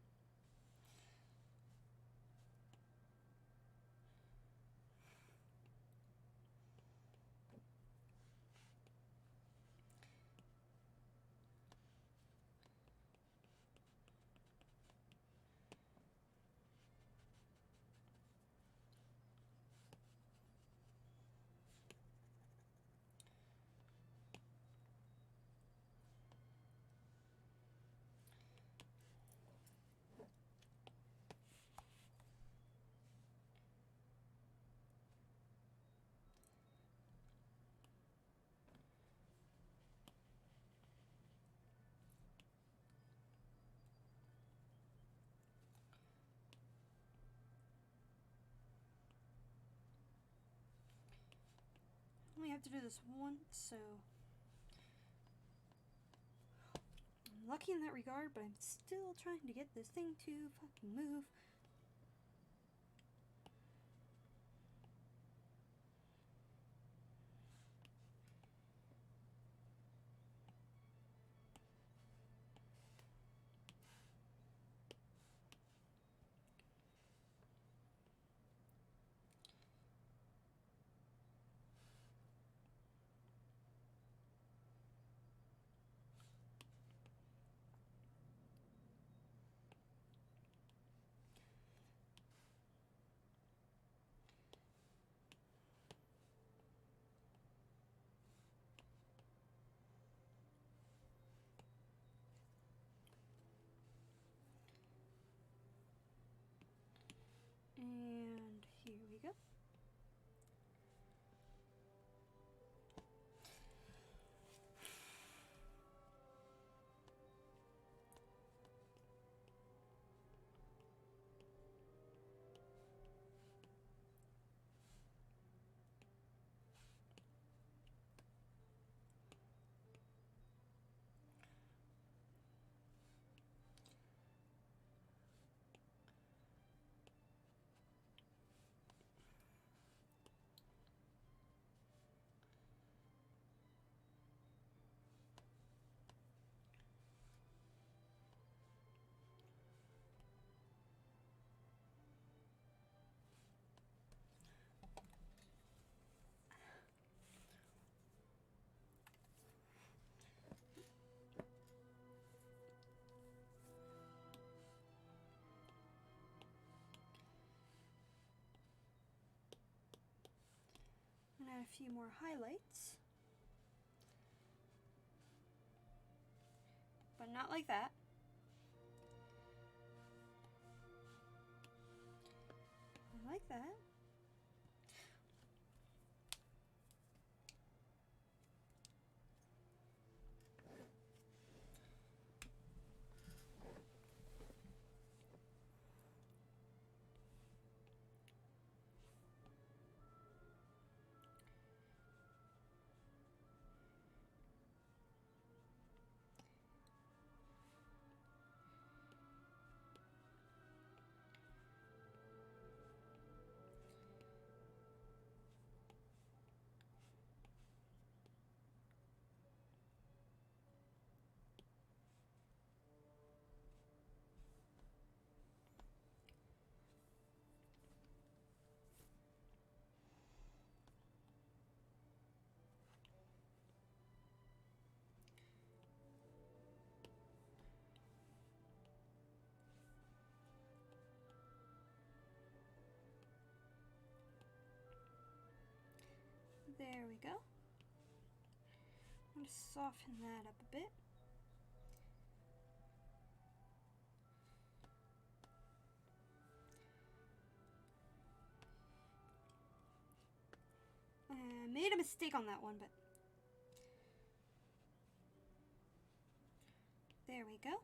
have to do this once, so I'm lucky in that regard, but I'm still trying to get this thing to fucking move. And here we go. And add a few more highlights. But not like that. I like that. There we go. I'm going to soften that up a bit. I made a mistake on that one, but there we go.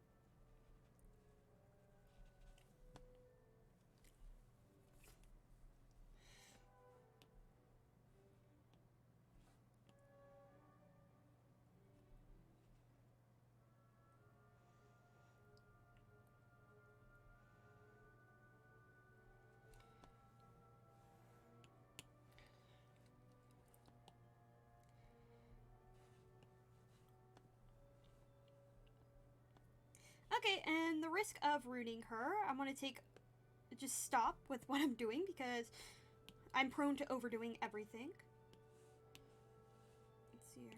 Okay, and the risk of ruining her, I'm going to just stop with what I'm doing because I'm prone to overdoing everything. Let's see here.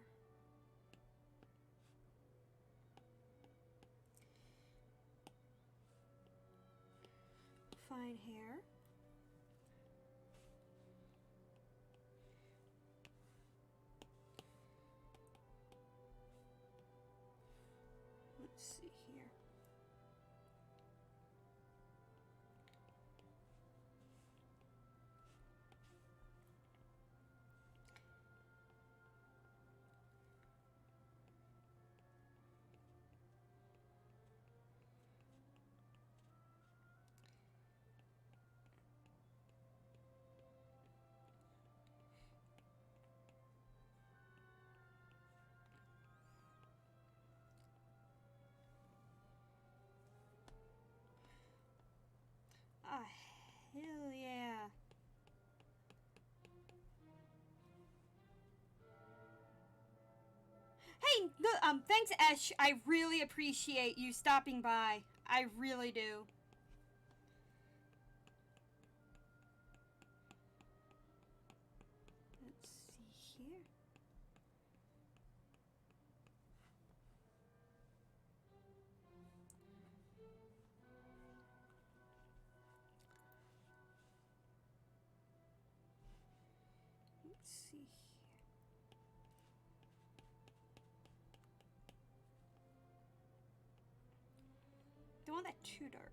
Fine hair. Let's see here. Hell yeah. Hey, thanks, Esh. I really appreciate you stopping by. I really do. Let's see here. Let's see here. Don't want that too dark.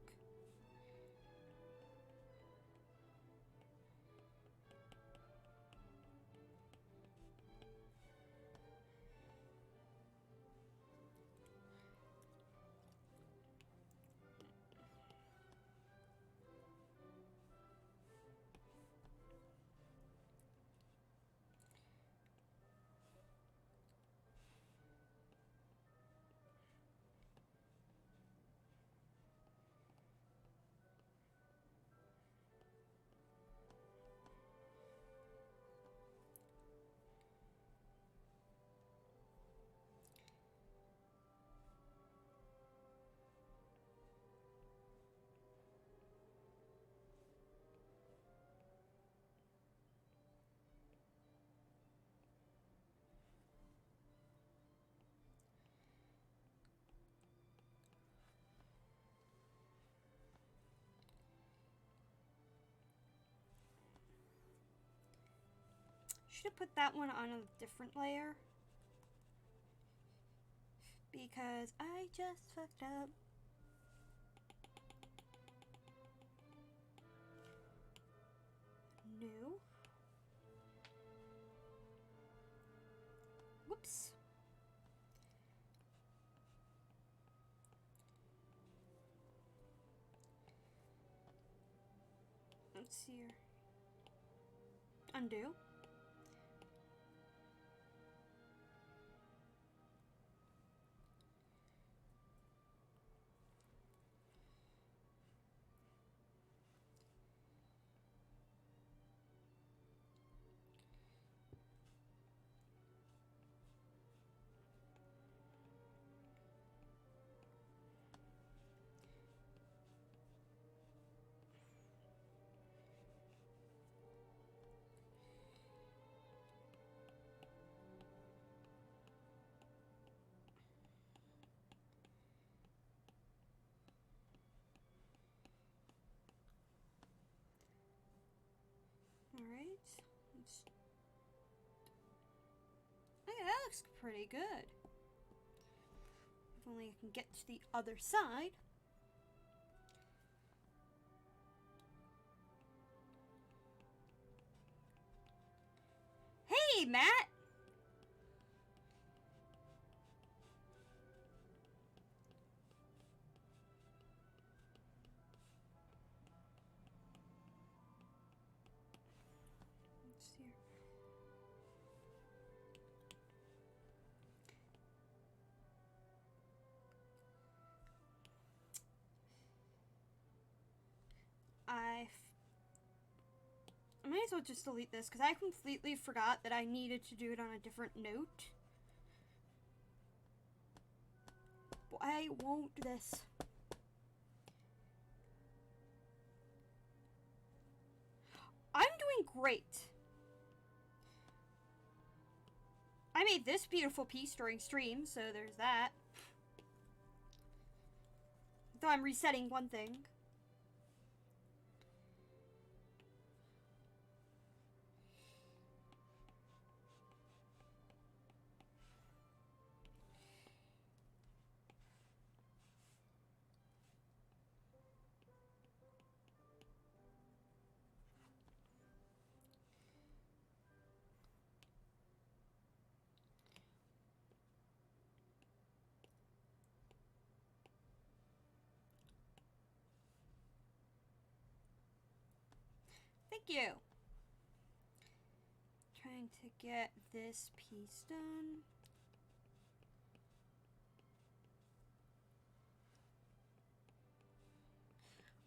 Should have put that one on a different layer. Because I just fucked up. No. Whoops. Let's see here. Undo. Alright. Okay, that looks pretty good. If only I can get to the other side. Hey, Matt! Let's see here. I might as well just delete this because I completely forgot that I needed to do it on a different note. Why won't this? I'm doing great. I made this beautiful piece during stream, so there's that. Though I'm resetting one thing. Thank you. Trying to get this piece done.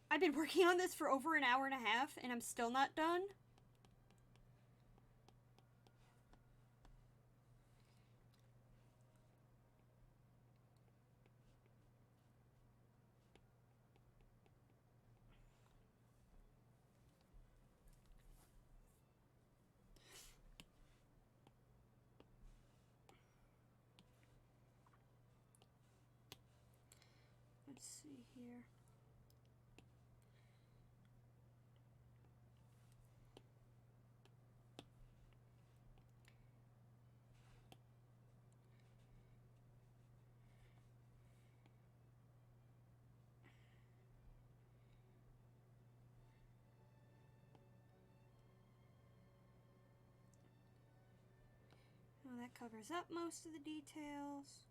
I've been working on this for over an hour and a half, and I'm still not done. Let's see here. Oh, that covers up most of the details.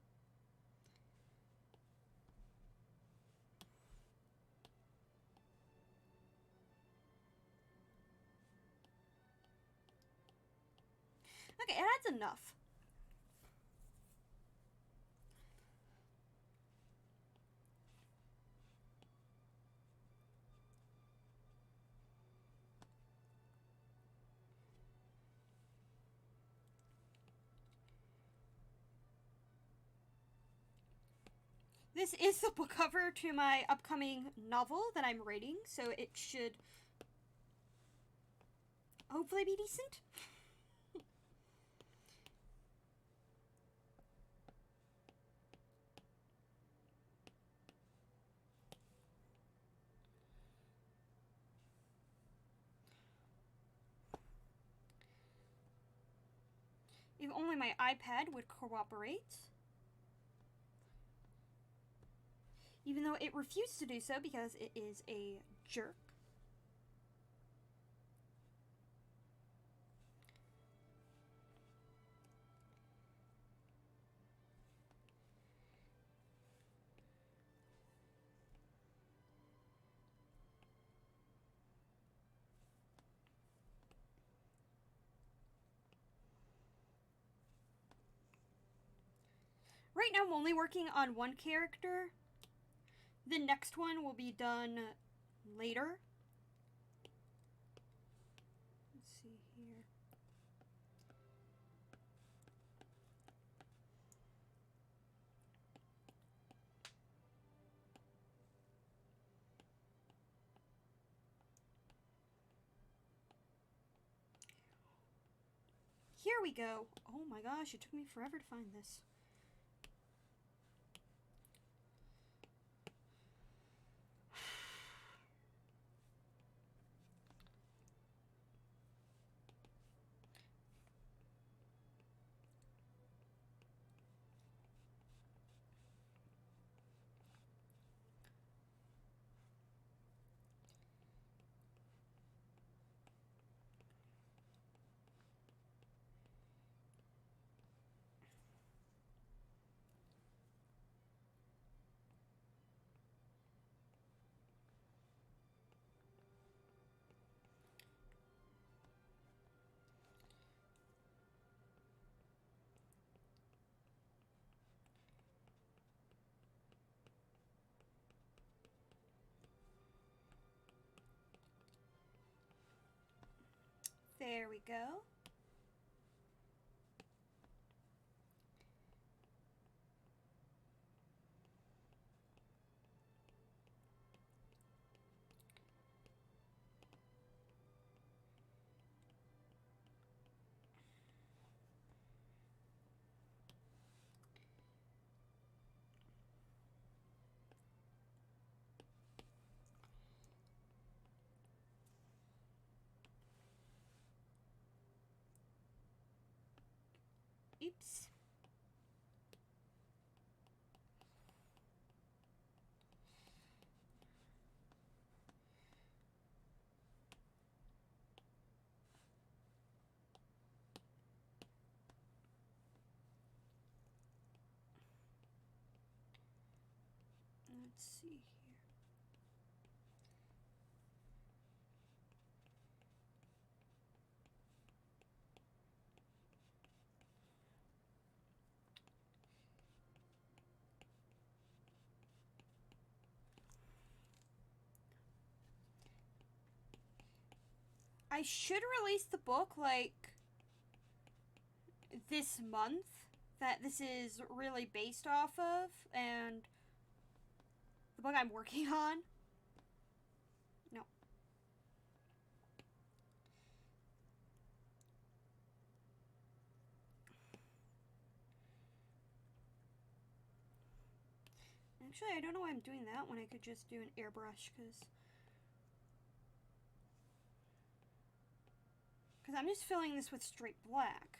Okay, that's enough. This is the book cover to my upcoming novel that I'm writing, so it should hopefully be decent. If only my iPad would cooperate. Even though it refused to do so because it is a jerk. Right now I'm only working on one character. The next one will be done later. Let's see here. Here we go. Oh my gosh, it took me forever to find this. There we go. Oops. Let's see here. I should release the book, like, this month that this is really based off of, and the book I'm working on. No. Actually, I don't know why I'm doing that when I could just do an airbrush, because I'm just filling this with straight black.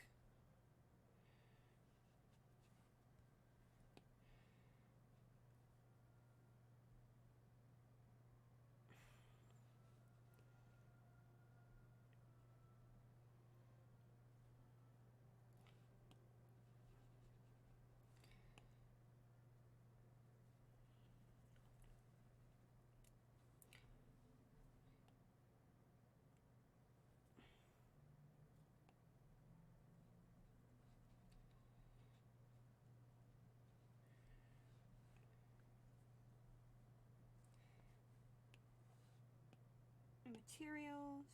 Materials.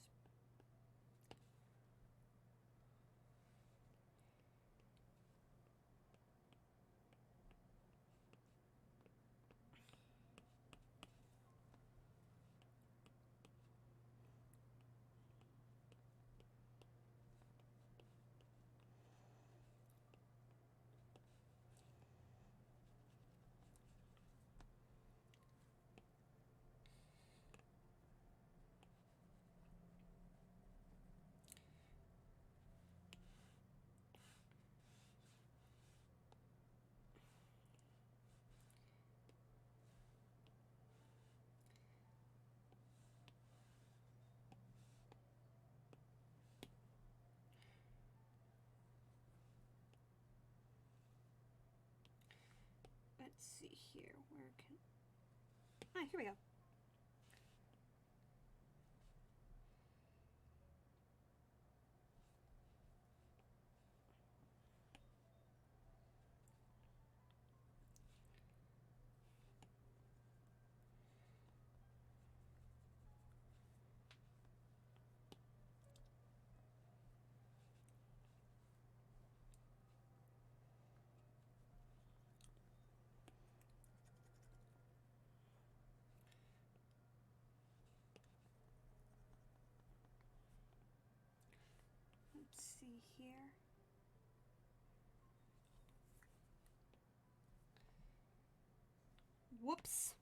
Let's see here. Where can... Ah, here we go. Let's see here. Whoops.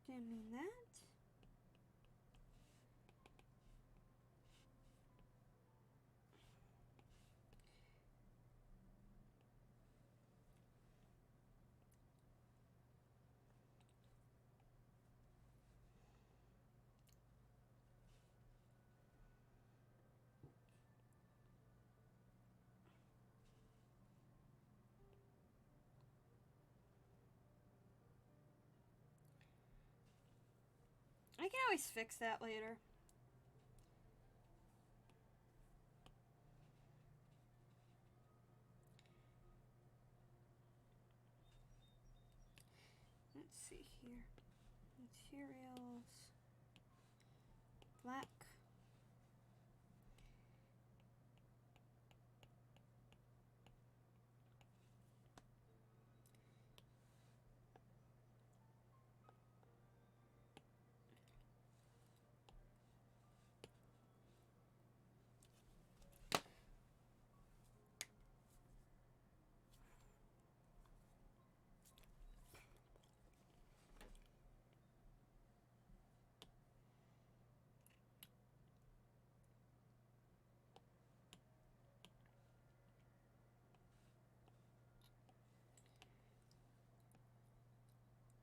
Didn't mean that. I can always fix that later. Let's see here. Materials. Black.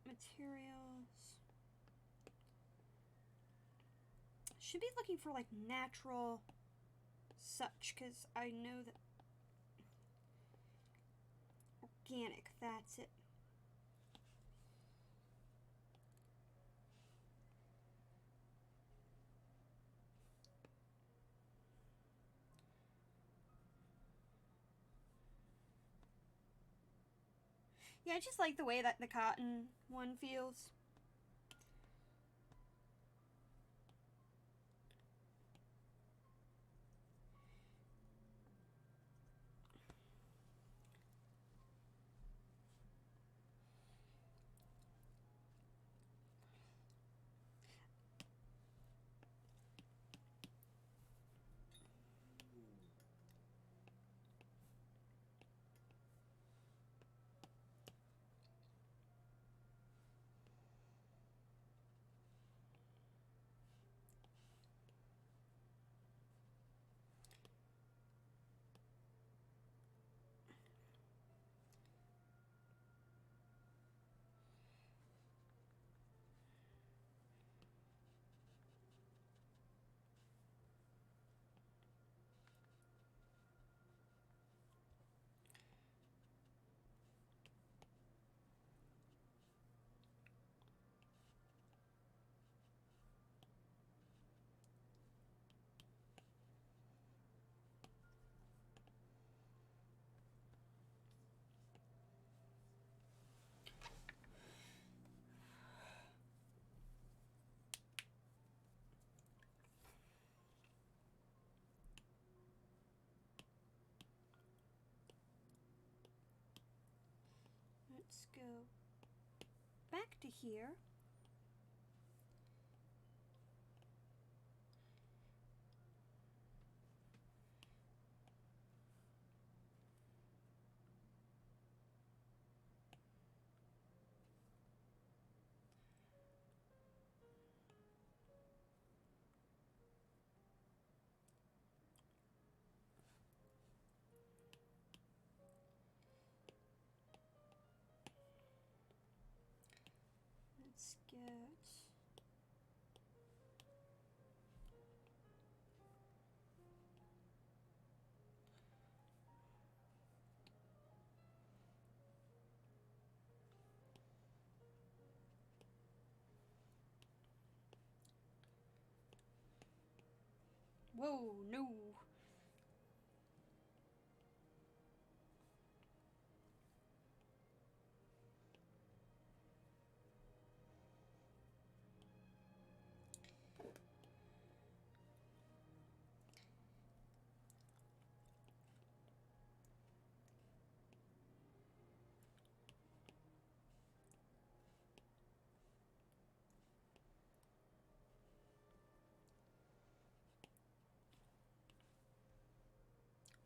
Materials. Should be looking for like natural such, because I know that organic, that's it. Yeah, I just like the way that the cotton one feels. Let's go back to here. Let's get... Whoa, no.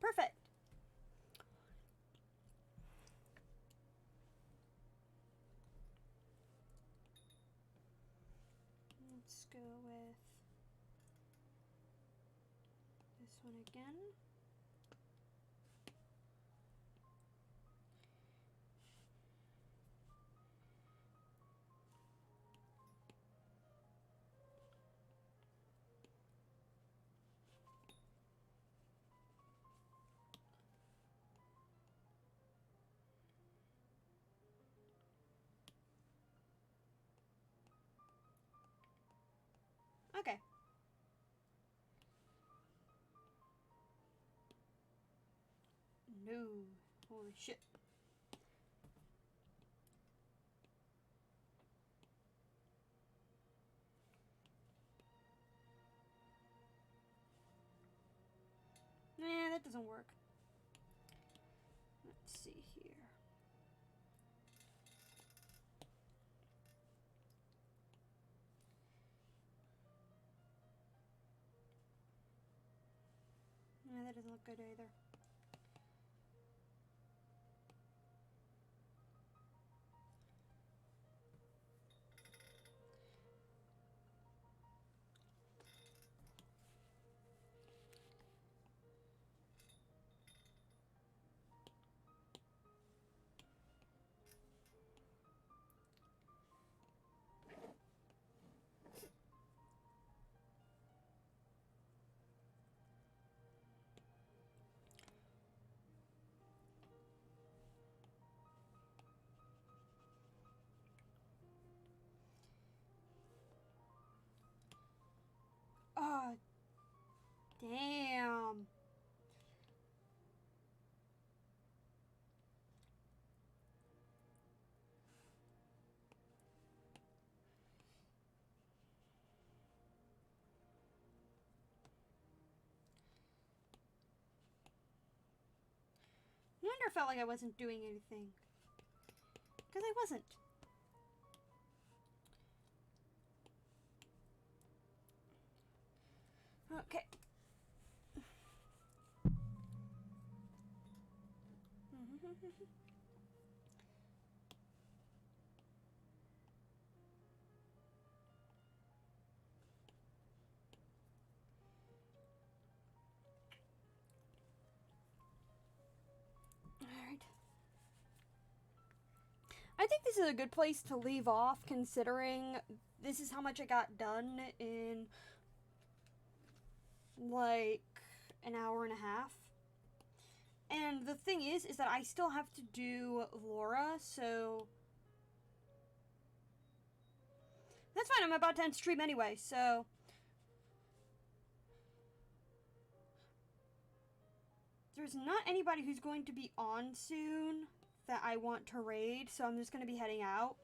Perfect. Let's go with this one again. Okay. No. Holy shit. Nah, that doesn't work. Let's see here. Nah, that doesn't look good either. Oh, damn. I wonder if I felt like I wasn't doing anything. Because I wasn't. Okay. Alright. I think this is a good place to leave off, considering this is how much I got done in like an hour and a half. And the thing is that I still have to do Laura, so that's fine. I'm about to end stream anyway, so there's not anybody who's going to be on soon that I want to raid, so I'm just going to be heading out.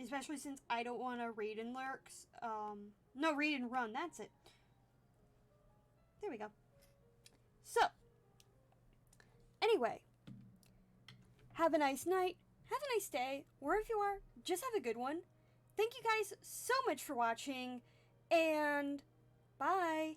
Especially since I don't want to raid and lurks. No, raid and run, that's it. There we go. So, anyway, have a nice night, have a nice day. Wherever you are, just have a good one. Thank you guys so much for watching, and bye.